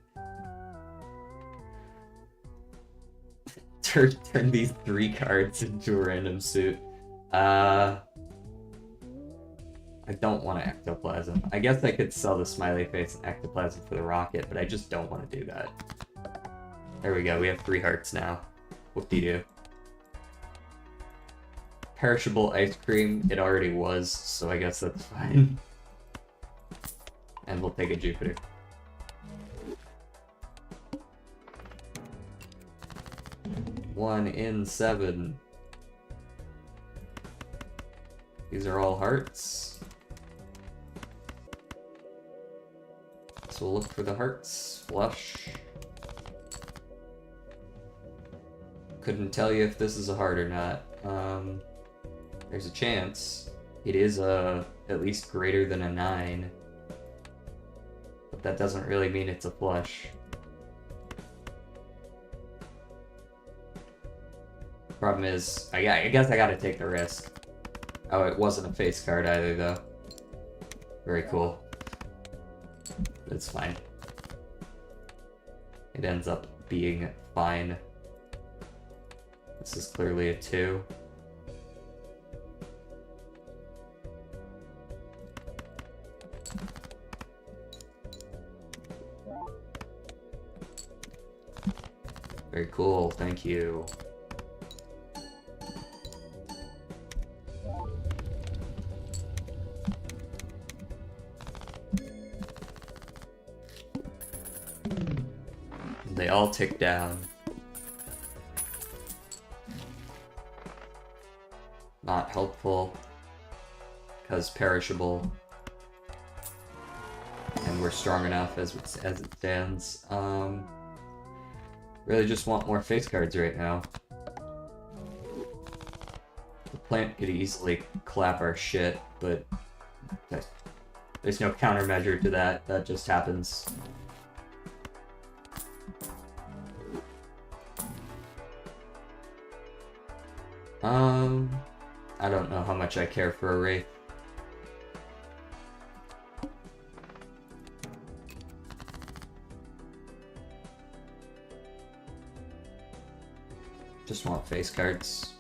Turn these 3 cards into a random suit. I don't want an ectoplasm. I guess I could sell the smiley face and ectoplasm for the rocket, but I just don't want to do that. There we go, we have 3 hearts now. Whoop-de-doo. Perishable ice cream, it already was, so I guess that's fine. And we'll take a Jupiter. One in 7. These are all hearts. So we'll look for the hearts. Flush. Couldn't tell you if this is a heart or not. There's a chance. It is at least greater than a 9. But that doesn't really mean it's a flush. Problem is, I guess I gotta take the risk. Oh, it wasn't a face card either, though. Very cool. It's fine. It ends up being fine. This is clearly a 2. Very cool, thank you. They all tick down. Not helpful, because perishable, and we're strong enough as it stands. Really just want more face cards right now. plant could easily clap our shit, but there's no countermeasure to that. That just happens. I don't know how much I care for a Wraith. Just want face cards.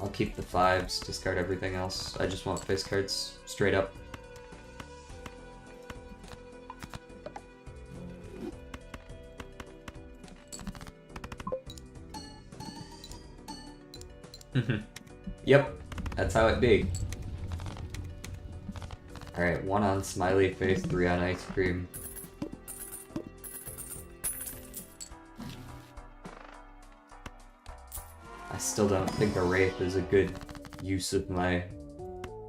I'll keep the 5s, discard everything else. I just want face cards, straight up. Yep, that's how it be. Alright, 1 on smiley face, 3 on ice cream. I still don't think a Wraith is a good use of my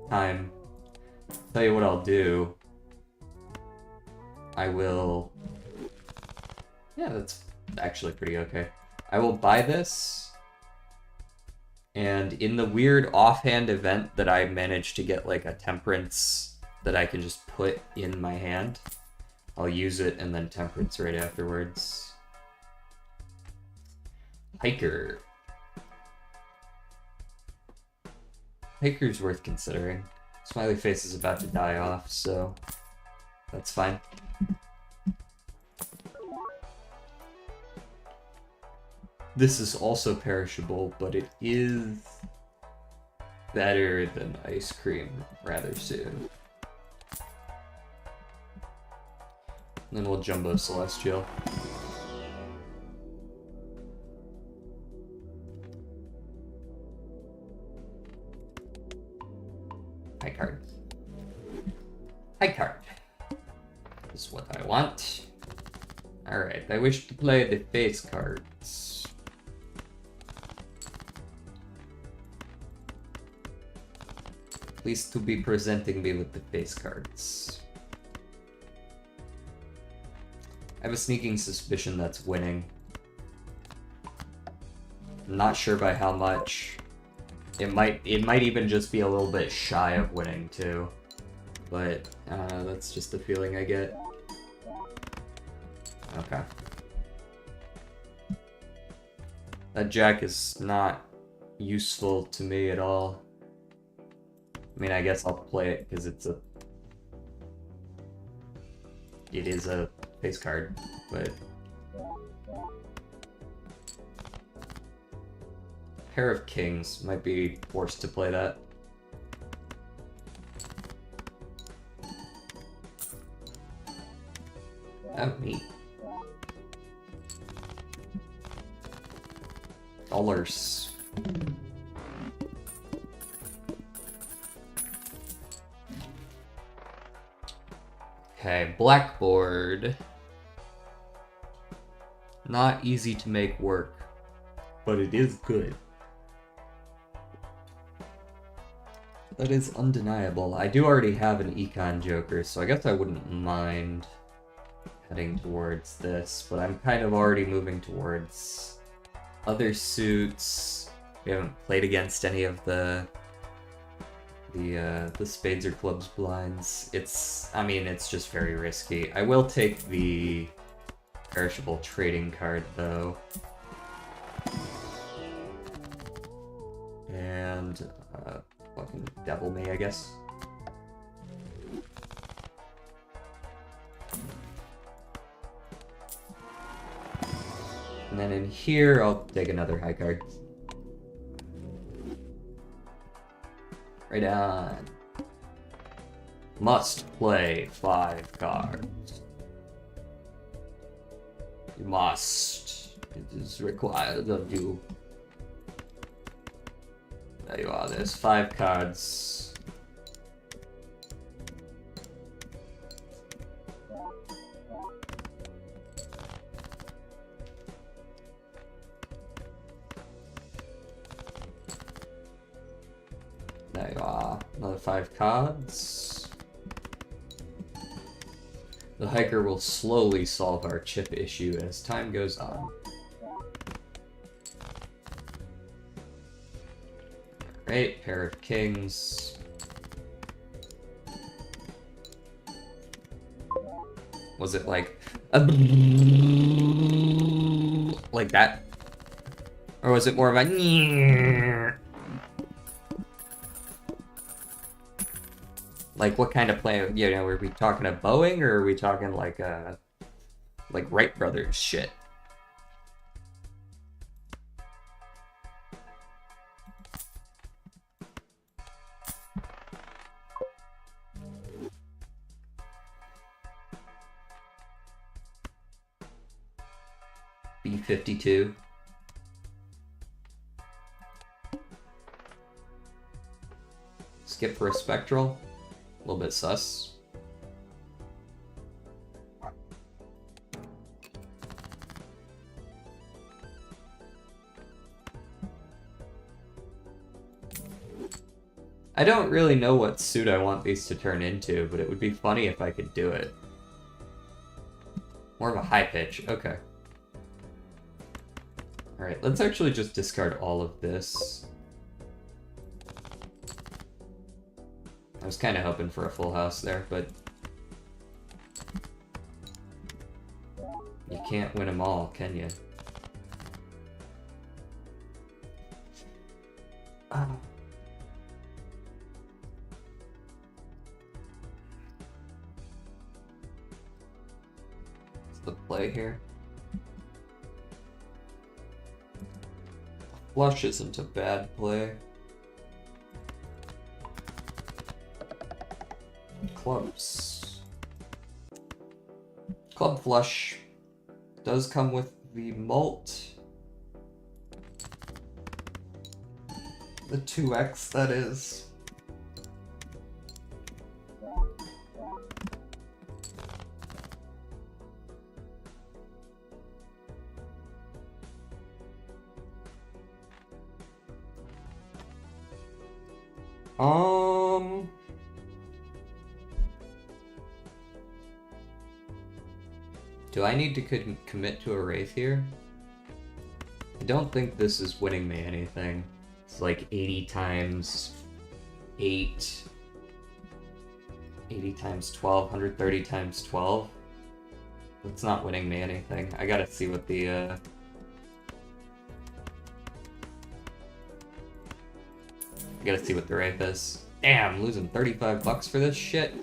time. Tell you what I'll do. I will... Yeah, that's actually pretty okay. I will buy this. And in the weird offhand event that I manage to get like a Temperance that I can just put in my hand, I'll use it and then Temperance right afterwards. Hiker. Hiker's worth considering. Smiley face is about to die off, so that's fine. This is also perishable, but it is better than ice cream rather soon. And then we'll Jumbo Celestial. High card. High card. This is what I want. Alright, I wish to play the face cards. Please to be presenting me with the face cards. I have a sneaking suspicion that's winning. I'm not sure by how much. It might even just be a little bit shy of winning too. But that's just the feeling I get. Okay. That jack is not useful to me at all. I mean, I guess I'll play it because it is a face card, but pair of kings might be forced to play that. Oh, neat. Dollars. Okay, blackboard. Not easy to make work, but it is good. That is undeniable. I do already have an Econ Joker, so I guess I wouldn't mind heading towards this, but I'm kind of already moving towards other suits. We haven't played against any of the spades or clubs blinds. I mean, it's just very risky. I will take the perishable trading card though. And fucking devil me, I guess. And then in here, I'll take another high card. Right on. Must play 5 cards. You must. It is required of you. There you are, there's 5 cards. There you are, another 5 cards. The hiker will slowly solve our chip issue as time goes on. Right, pair of kings. Was it like that? Or was it more of a like what kind of play? You know, are we talking a Boeing or are we talking like Wright Brothers shit? B-52. Skip for a spectral. A little bit sus. I don't really know what suit I want these to turn into, but it would be funny if I could do it. More of a high pitch, okay. Alright, let's actually just discard all of this. I was kind of hoping for a full house there, but you can't win them all, can you? Oh. What's the play here? Flush isn't a bad play. Clubs. Club flush does come with the mult. The 2x, that is. Do I need to commit to a Wraith here? I don't think this is winning me anything. It's like 80 times 8. 80 times 12, 130 times 12. It's not winning me anything. I gotta see what the, I gotta see what the Wraith is. Damn, I'm losing 35 bucks for this shit.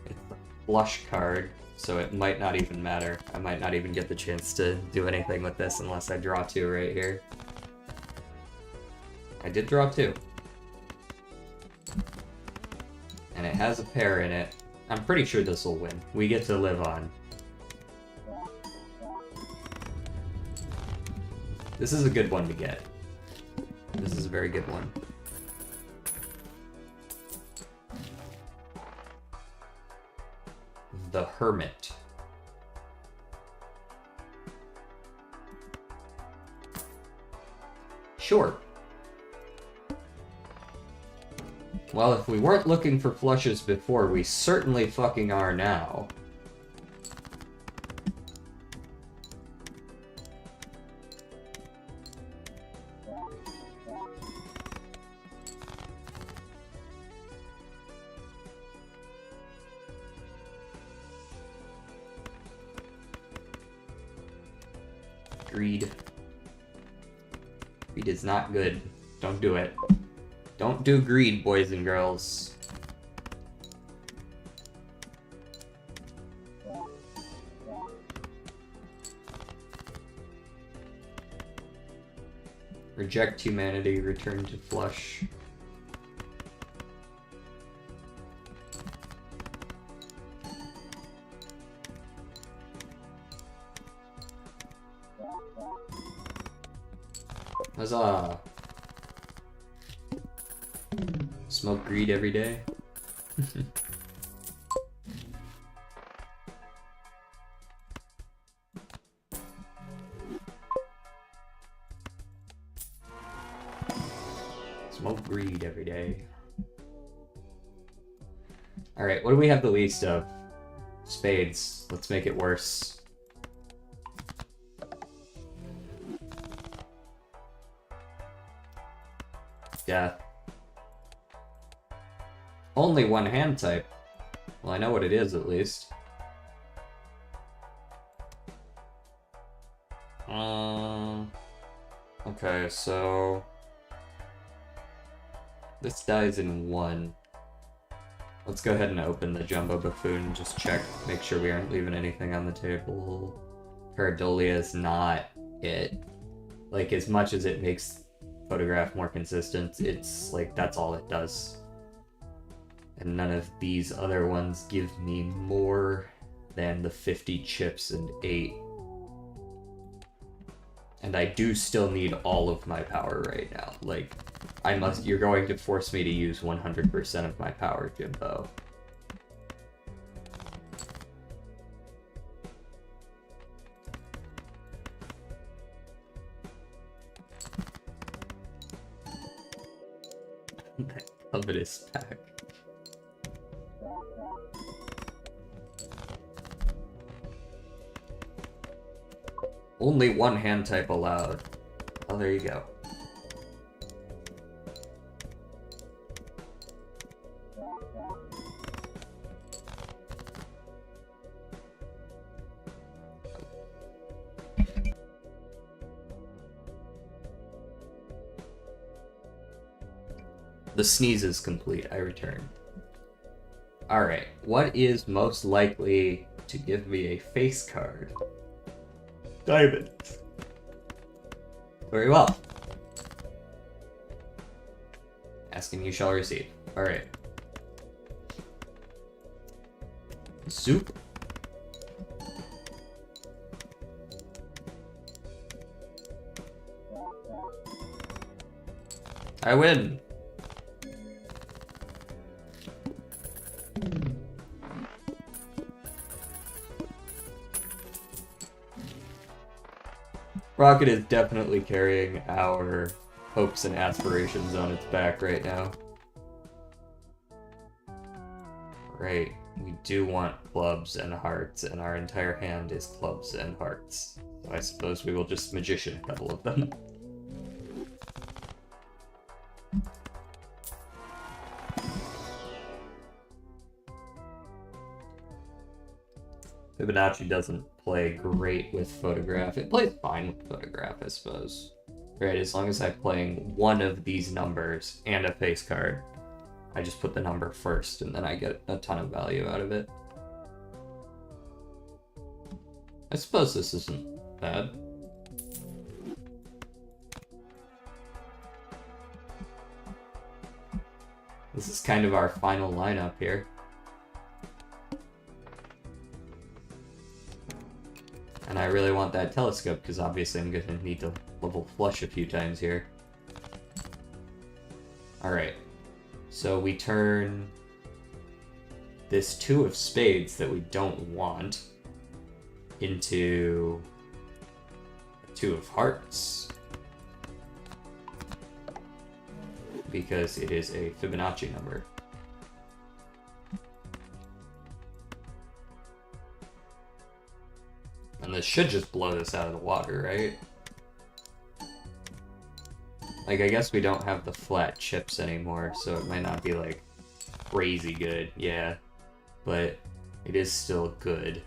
It's a flush card, so it might not even matter. I might not even get the chance to do anything with this unless I draw 2 right here. I did draw 2. And it has a pair in it. I'm pretty sure this will win. We get to live on. This is a good one to get. This is a very good one. The Hermit. Sure. Well, if we weren't looking for flushes before, we certainly fucking are now. Greed. Greed is not good. Don't do it. Don't do greed, boys and girls. Reject humanity, return to flush. Huzzah! Smoke greed every day. Smoke greed every day. Alright, what do we have the least of? Spades. Let's make it worse. Death. Only one hand type. Well, I know what it is, at least. Okay, so... this dies in 1. Let's go ahead and open the Jumbo Buffoon and just check, make sure we aren't leaving anything on the table. Paradolia is not it. Like, as much as it makes Photograph more consistent, it's like, that's all it does. And none of these other ones give me more than the 50 chips and 8. And I do still need all of my power right now. Like, you're going to force me to use 100% of my power, Jimbo. That covetous pack. Only one hand type allowed. Oh, there you go. The sneeze is complete. I return. Alright, what is most likely to give me a face card? Diamond. Very well. Asking you shall receive. Alright. Soup. I win. Rocket is definitely carrying our hopes and aspirations on its back right now. Right, we do want clubs and hearts, and our entire hand is clubs and hearts. So I suppose we will just magician a couple of them. Fibonacci doesn't play great with Photograph. It plays fine with Photograph, I suppose. Right, as long as I'm playing one of these numbers and a face card, I just put the number first, and then I get a ton of value out of it. I suppose this isn't bad. This is kind of our final lineup here. And I really want that telescope, because obviously I'm going to need to level flush a few times here. Alright. So we turn this 2 of spades that we don't want into a 2 of hearts. Because it is a Fibonacci number. And this should just blow this out of the water, right? Like, I guess we don't have the flat chips anymore, so it might not be, like, crazy good, yeah. But it is still good.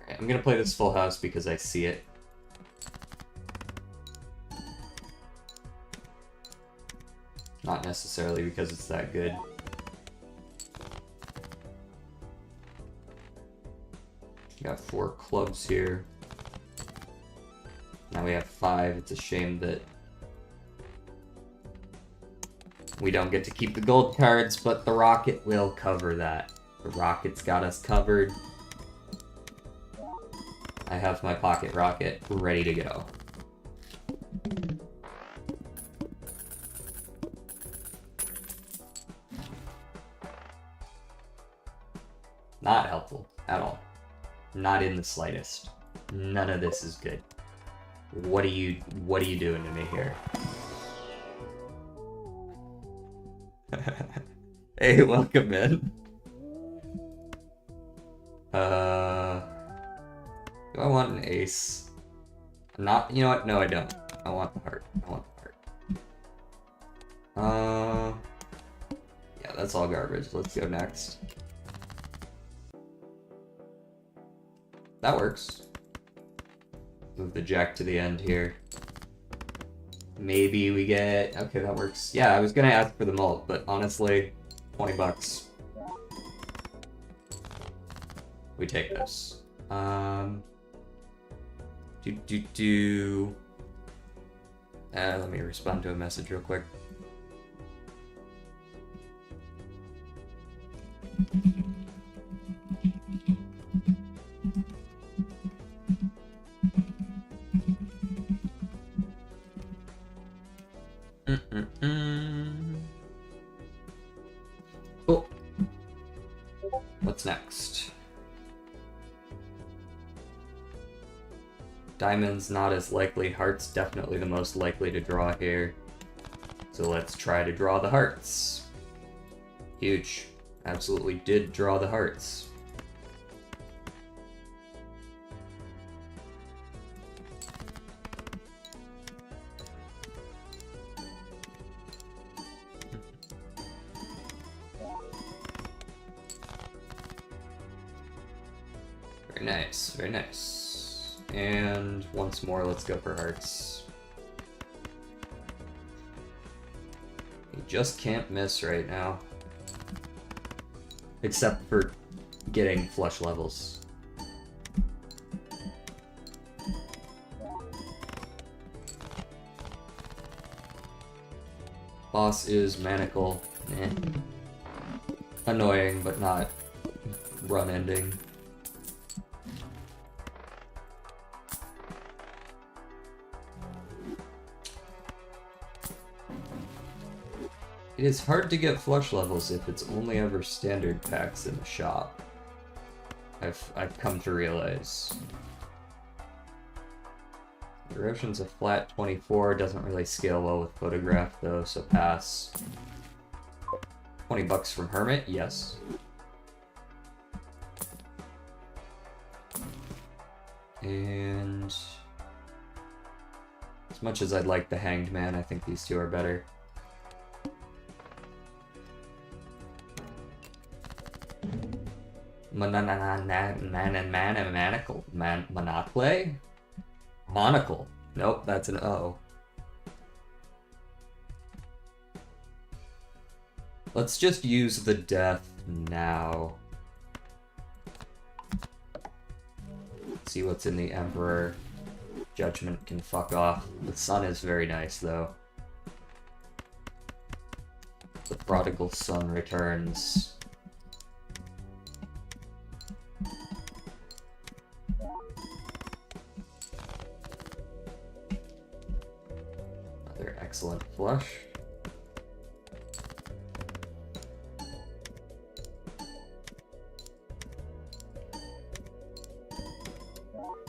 Alright, I'm gonna play this full house because I see it. Not necessarily because it's that good. Got 4 clubs here. Now we have 5. It's a shame that we don't get to keep the gold cards, but the rocket will cover that. The rocket's got us covered. I have my pocket rocket ready to go. Not helpful at all. Not in the slightest. None of this is good. What are you doing to me here? Hey, welcome in. Do I want an ace? Not, you know what? No, I don't. I want the heart. I want the heart. that's all garbage. Let's go next. That works. Move the jack to the end here. Maybe we get... Okay, that works. Yeah, I was gonna ask for the mult, but honestly, 20 bucks. We take this. Let me respond to a message real quick. Cool. What's next? Diamonds not as likely, hearts definitely the most likely to draw here. So let's try to draw the hearts. Huge. Absolutely did draw the hearts. Very nice, very nice. And once more, let's go for hearts. You just can't miss right now. Except for getting flush levels. Boss is manacle. Eh. Annoying, but not run ending. It is hard to get flush levels if it's only ever standard packs in the shop. I've come to realize. Erosion's a flat 24, doesn't really scale well with photograph though, so pass. 20 bucks from Hermit, yes. And as much as I'd like the Hanged Man, I think these two are better. Manacle? Monocle? Monocle. Nope, that's an O. Let's just use the death now. See what's in the Emperor. Judgment can fuck off. The sun is very nice, though. The prodigal son returns. Another excellent flush.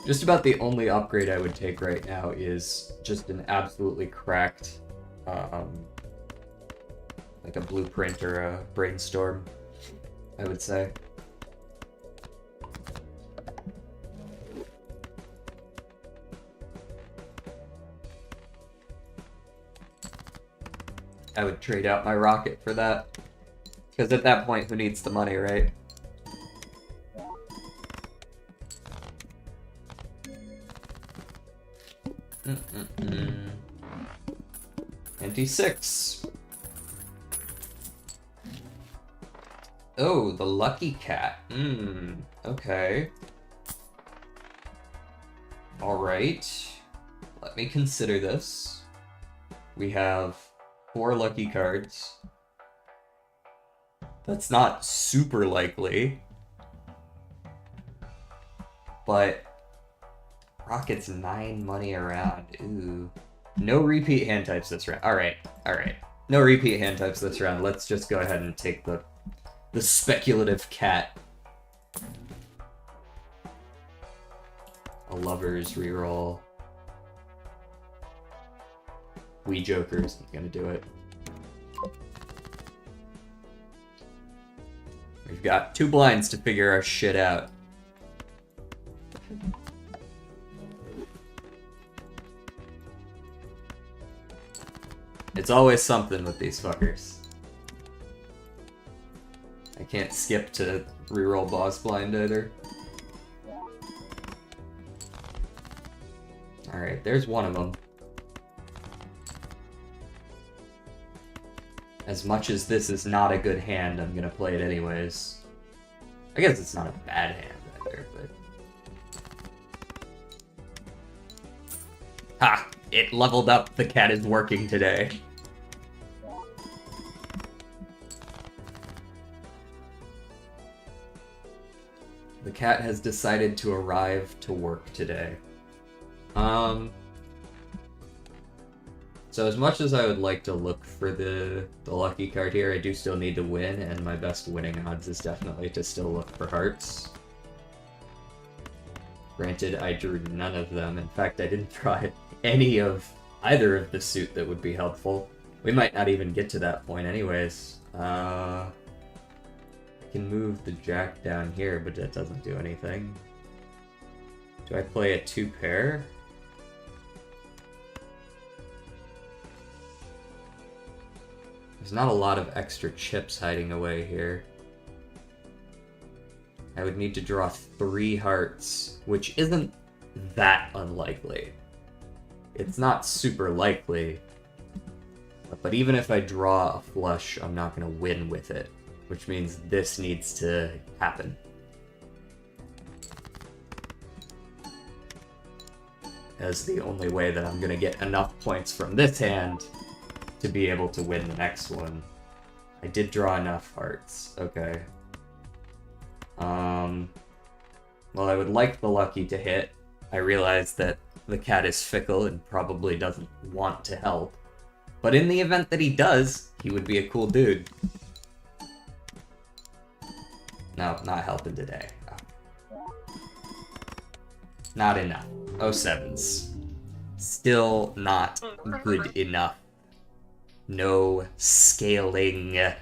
Just about the only upgrade I would take right now is just an absolutely cracked, like a blueprint or a brainstorm, I would say. I would trade out my rocket for that. Because at that point, who needs the money, right? NT6. Oh, the lucky cat. Okay. Alright. Let me consider this. We have 4 lucky cards. That's not super likely. But Rocket's 9 money around. Ooh. No repeat hand types this round. Alright, alright. No repeat hand types this round. Let's just go ahead and take the speculative cat. A lover's reroll. We Jokers is gonna do it. We've got 2 blinds to figure our shit out. It's always something with these fuckers. Can't skip to reroll boss blind either. Alright, there's one of them. As much as this is not a good hand, I'm gonna play it anyways. I guess it's not a bad hand either, but... Ha! It leveled up. The cat is working today. The cat has decided to arrive to work today. So as much as I would like to look for the lucky card here, I do still need to win, and my best winning odds is definitely to still look for hearts. Granted, I drew none of them. In fact, I didn't draw any of either of the suit that would be helpful. We might not even get to that point anyways. I can move the jack down here, but that doesn't do anything. Do I play a 2-pair? There's not a lot of extra chips hiding away here. I would need to draw 3 hearts, which isn't that unlikely. It's not super likely, but even if I draw a flush, I'm not going to win with it, which means this needs to happen. As the only way that I'm going to get enough points from this hand to be able to win the next one. I did draw enough hearts. Okay. Well, I would like the lucky to hit. I realize that the cat is fickle and probably doesn't want to help. But in the event that he does, he would be a cool dude. No, not helping today. Not enough. 07s. Still not good enough. No scaling.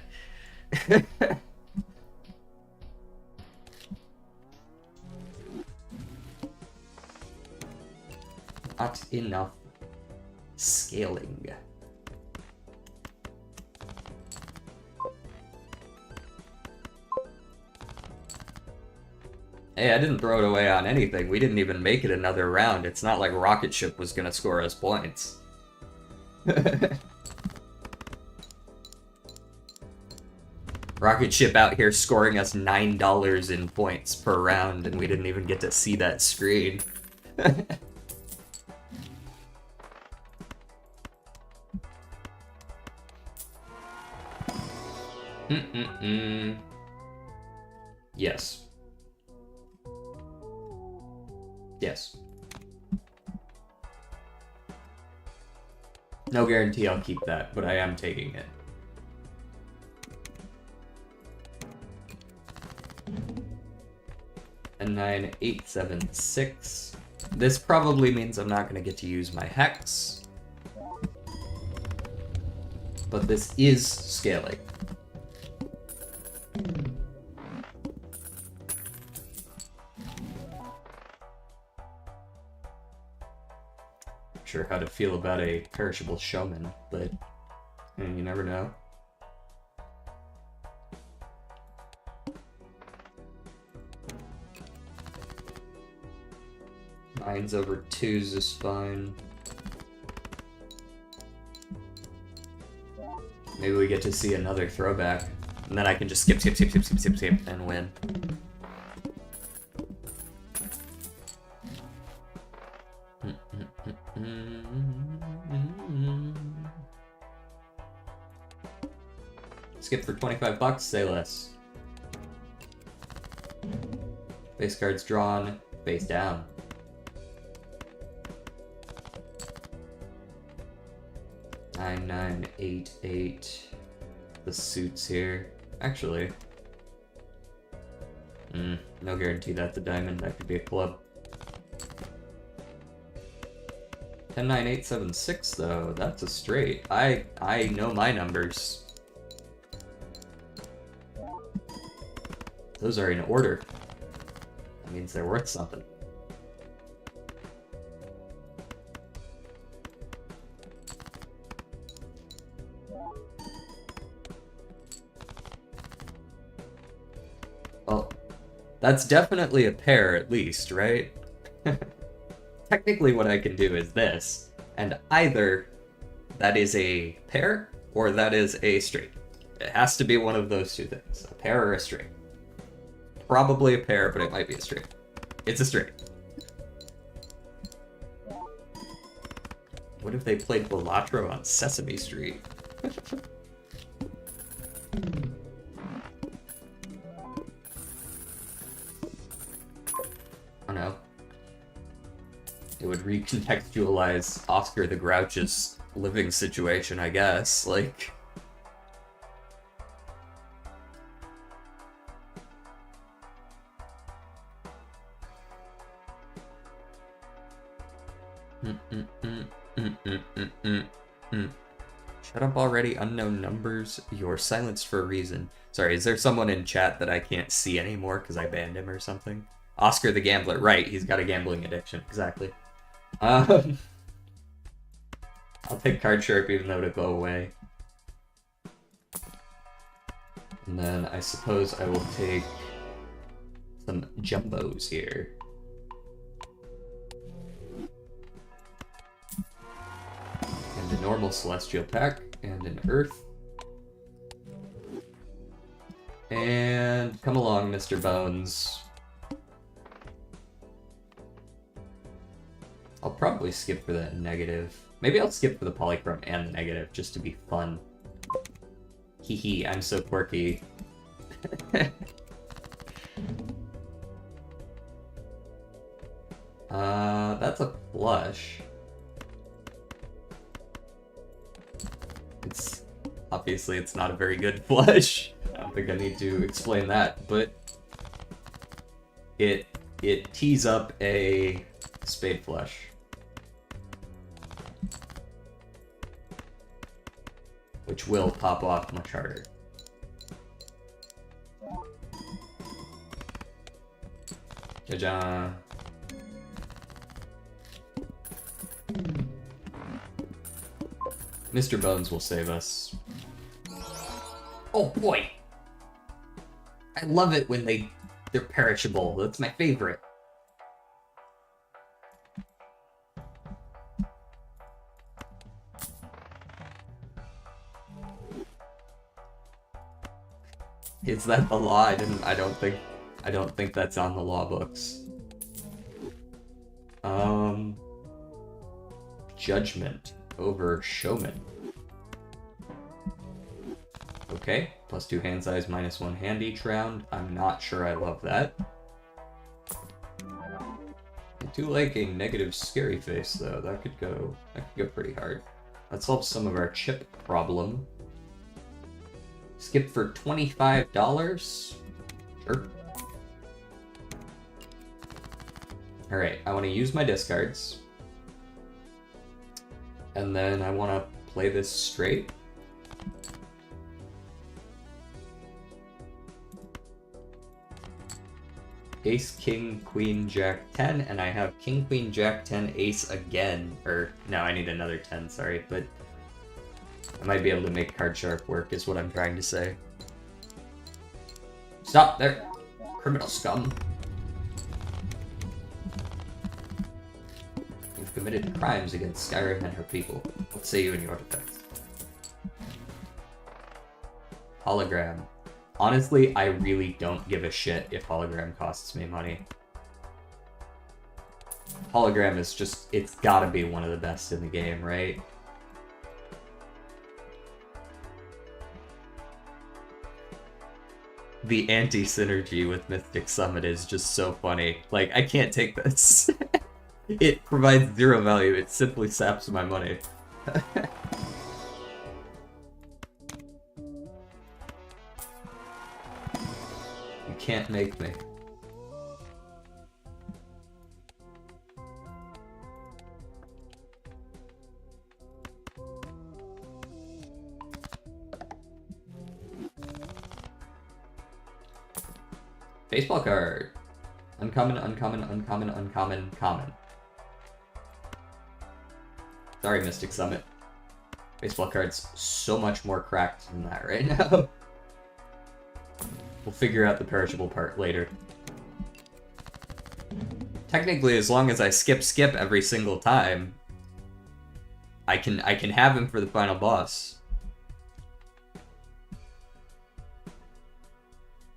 Not enough scaling. Hey, I didn't throw it away on anything. We didn't even make it another round. It's not like Rocket Ship was gonna score us points. Rocket Ship out here scoring us $9 in points per round, and we didn't even get to see that screen. Yes. Yes. No guarantee I'll keep that, but I am taking it. And 9, 8, 7, 6. This probably means I'm not going to get to use my hex. But this is scaling. Not sure how to feel about a perishable showman, but you never know. Nines over 2s is fine. Maybe we get to see another throwback, and then I can just skip, and win. Skip for 25 bucks, say less. Face cards drawn, face down. 9, 9, 8, 8. The suits here. Actually. No guarantee that's a diamond. That could be a club. 10, 9, 8, 7, 6 though. That's a straight. I know my numbers. Those are in order. That means they're worth something. That's definitely a pair, at least, right? Technically, what I can do is this, and either that is a pair or that is a straight. It has to be one of those two things, a pair or a straight. Probably a pair, but it might be a straight. It's a straight. What if they played Balatro on Sesame Street? Oh no. It would recontextualize Oscar the Grouch's living situation, I guess. Like... Shut up already, unknown numbers. You're silenced for a reason. Sorry, is there someone in chat that I can't see anymore because I banned him or something? Oscar the Gambler, right, he's got a gambling addiction, exactly. I'll take Card Sharp even though it'll go away. And then I suppose I will take some jumbos here. And a normal Celestial pack, and an Earth. And come along, Mr. Bones. I'll probably skip for that negative. Maybe I'll skip for the polychrome and the negative, just to be fun. Hee hee, I'm so quirky. That's a flush. Obviously it's not a very good flush. I don't think I need to explain that, but it tees up a spade flush. Which will pop off much harder. Ja-ja. Mr. Bones will save us. Oh boy! I love it when they're perishable. That's my favorite. Is that the law? I don't think that's on the law books. Judgment over Showman. Okay, +2 hand size, -1 hand each round. I'm not sure I love that. I do like a negative scary face though. That could go pretty hard. That solves some of our chip problem. Skip for $25? Sure. Alright, I want to use my discards. And then I want to play this straight. Ace, King, Queen, Jack, 10, and I have King, Queen, Jack, 10, Ace again. Or, no, I need another 10, sorry, but I might be able to make Card Sharp work, is what I'm trying to say. Stop there, criminal scum. You've committed crimes against Skyrim and her people. What say you in your defense? Hologram. Honestly, I really don't give a shit if hologram costs me money. Hologram is just, it's gotta be one of the best in the game, right? The anti-synergy with Mystic Summit is just so funny. Like, I can't take this. It provides 0 value, it simply saps my money. You can't make me. Baseball card. Uncommon, uncommon, uncommon, uncommon, common. Sorry, Mystic Summit. Baseball card's so much more cracked than that right now. We'll figure out the perishable part later. Technically, as long as I skip every single time, I can have him for the final boss.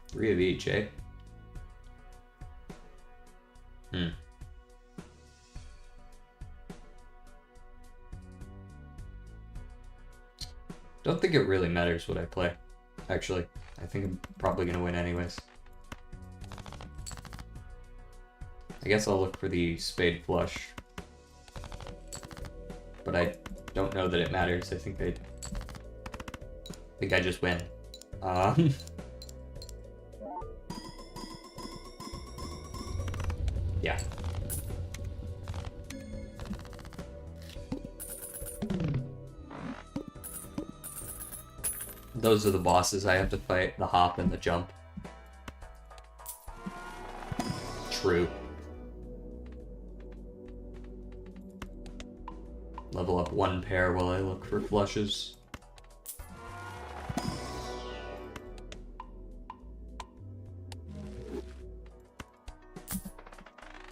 3 of each, eh? Don't think it really matters what I play, actually. I think I'm probably gonna win anyways. I guess I'll look for the spade flush. But I don't know that it matters. I think I just win. Yeah. Those are the bosses I have to fight, the hop and the jump. True. Level up 1 pair while I look for flushes.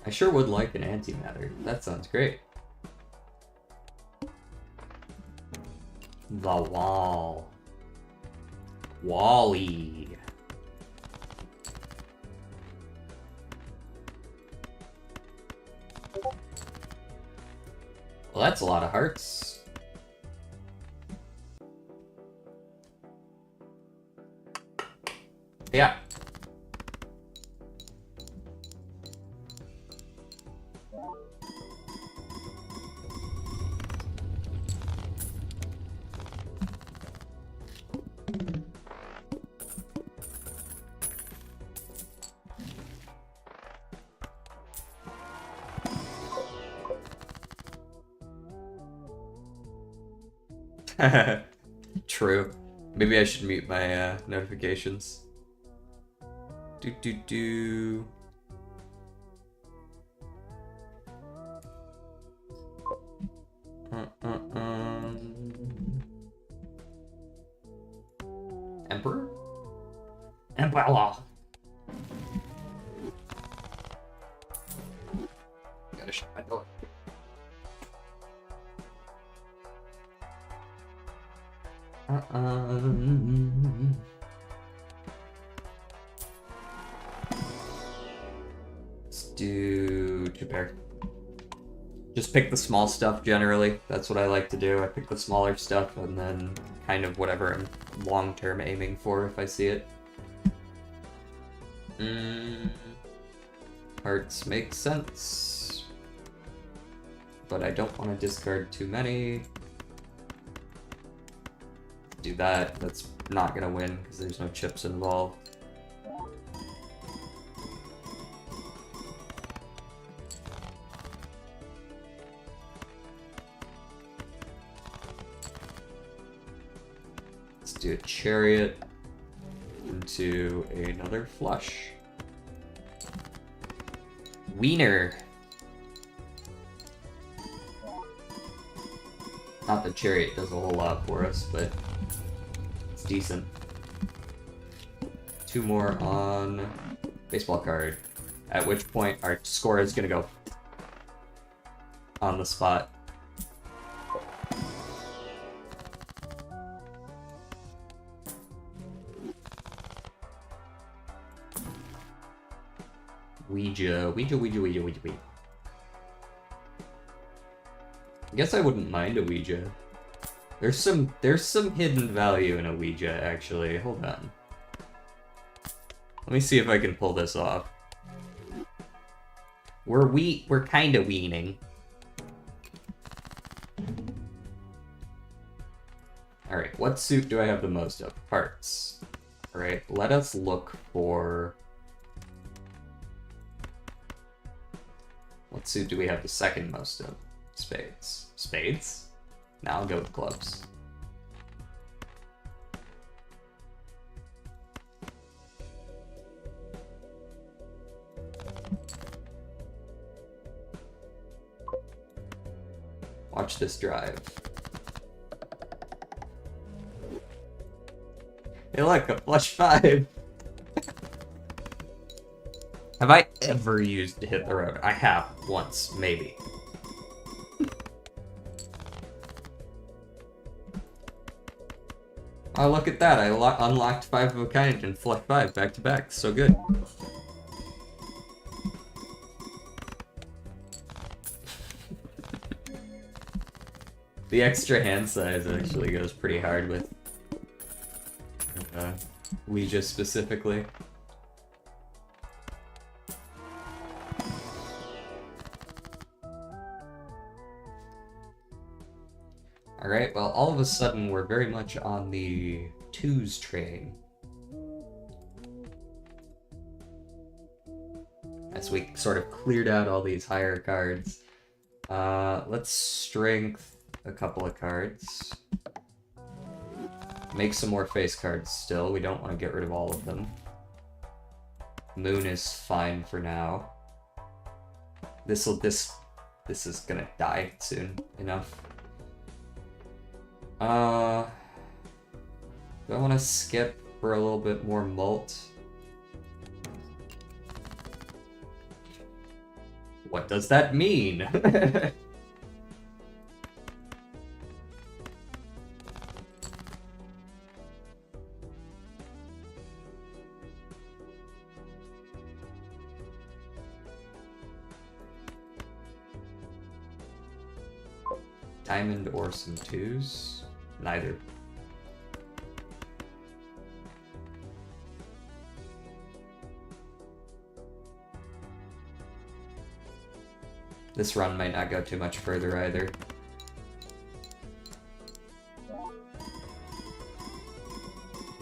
I sure would like an antimatter. That sounds great. The wall. Wally. Well, that's a lot of hearts. Yeah. True. Maybe I should mute my notifications. Do. Emperor? Emperor. Gotta shut my door. Let's do 2 pair. Just pick the small stuff generally. That's what I like to do. I pick the smaller stuff and then kind of whatever I'm long-term aiming for if I see it. Hearts make sense. But I don't want to discard too many. Do that. That's not gonna win because there's no chips involved. Let's do a chariot into another flush. Wiener. Not that chariot does a whole lot for us, but it's decent. 2 more on baseball card. At which point our score is gonna go on the spot. Ouija. I guess I wouldn't mind a Ouija. There's some hidden value in a Ouija, actually. Hold on. Let me see if I can pull this off. We're kind of weaning. Alright, what suit do I have the most of? Hearts. Alright, let us look for... What suit do we have the second most of? Spades. Spades? Now I'll go with clubs. Watch this drive. Hey look, a flush 5! Have I ever used to hit the road? I have, once, maybe. Oh, look at that, I unlocked 5 of a kind and flush 5 back to back, so good. The extra hand size actually goes pretty hard with Ouija specifically. Alright, well, all of a sudden we're very much on the 2s train. As we sort of cleared out all these higher cards. Let's strength a couple of cards. Make some more face cards still. We don't want to get rid of all of them. Moon is fine for now. This is gonna die soon enough. Do I want to skip for a little bit more mult? What does that mean? Diamond or some 2s? Neither. This run might not go too much further either.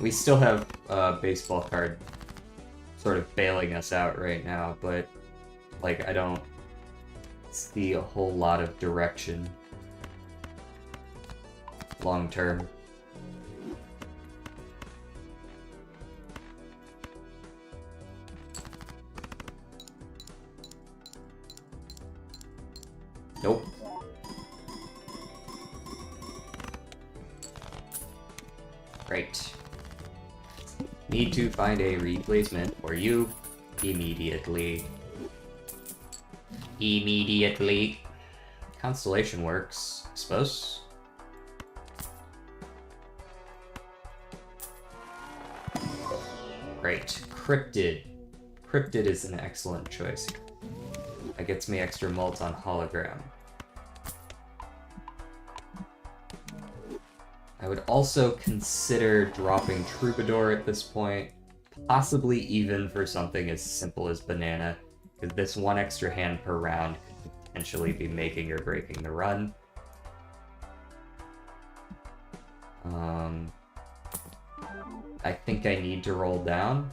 We still have a baseball card sort of bailing us out right now, but like I don't see a whole lot of direction long term. Nope. Great. Need to find a replacement for you immediately. Immediately. Constellation works, I suppose. Great. Cryptid. Cryptid is an excellent choice. That gets me extra mult on hologram. I would also consider dropping Troubadour at this point, possibly even for something as simple as Banana, because this one extra hand per round could potentially be making or breaking the run. I think I need to roll down.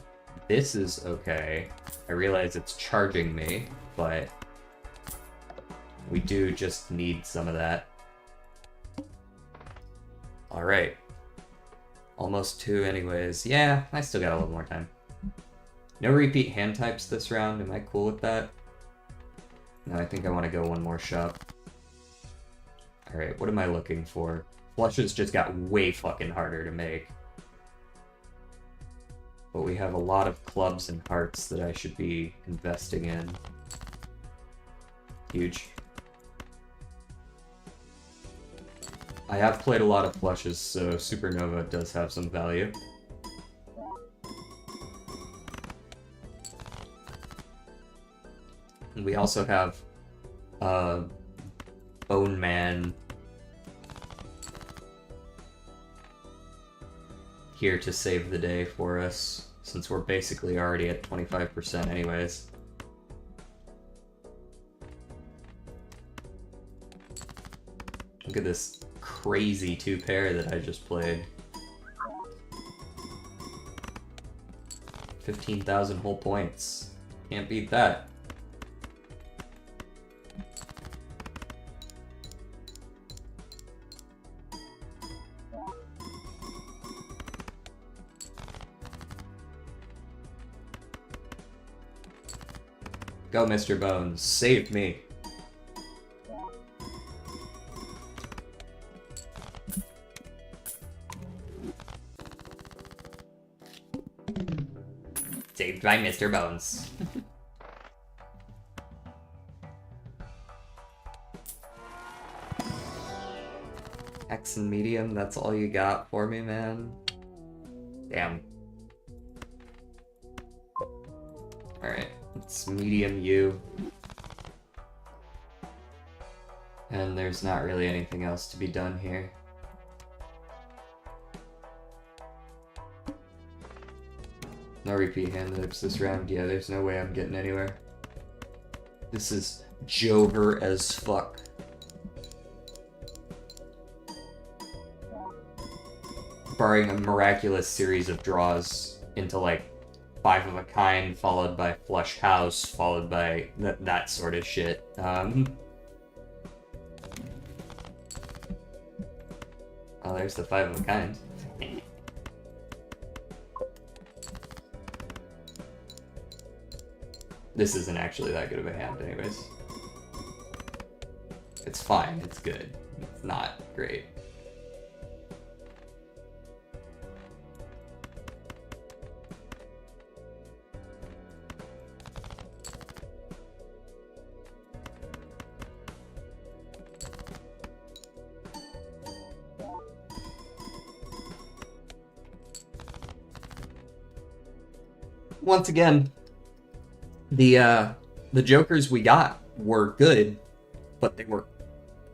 This is okay. I realize it's charging me, but we do just need some of that. Alright. Almost 2 anyways. Yeah, I still got a little more time. No repeat hand types this round. Am I cool with that? No, I think I want to go one more shot. Alright, what am I looking for? Flushes just got way fucking harder to make. But we have a lot of clubs and hearts that I should be investing in. Huge. I have played a lot of flushes, so Supernova does have some value. And we also have Bone Man here to save the day for us, since we're basically already at 25% anyways. Look at this crazy 2-pair that I just played. 15,000 whole points. Can't beat that. Go, Mr. Bones. Save me. Saved by Mr. Bones. X and medium, that's all you got for me, man? Damn. Alright, it's medium U. And there's not really anything else to be done here. No repeat hand lips this round. Yeah, there's no way I'm getting anywhere. This is Jover as fuck. Barring a miraculous series of draws into like 5 of a kind, followed by flush house, followed by that sort of shit. Oh, there's the 5 of a kind. This isn't actually that good of a hand anyways. It's fine, it's good. It's not great. Once again, the jokers we got were good, but they were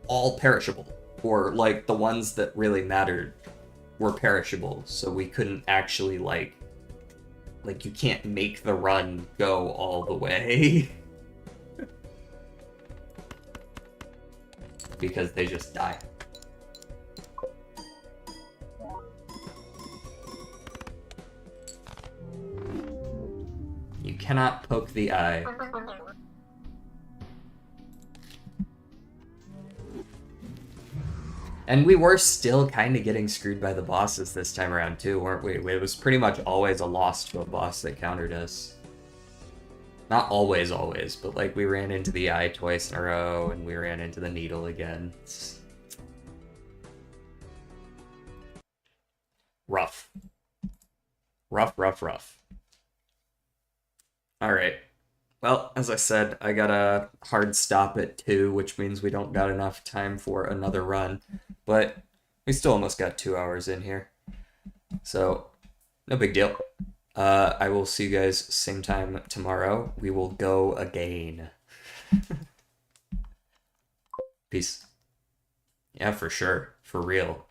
all perishable. Or like the ones that really mattered were perishable, so we couldn't actually like you can't make the run go all the way. Because they just die. You cannot poke the eye. And we were still kind of getting screwed by the bosses this time around too, weren't we? It was pretty much always a loss to a boss that countered us. Not always, but like we ran into the eye twice in a row, and we ran into the needle again. It's rough. Rough. Alright. Well, as I said, I got a hard stop at 2, which means we don't got enough time for another run. But we still almost got 2 hours in here. So, no big deal. I will see you guys same time tomorrow. We will go again. Peace. Yeah, for sure. For real.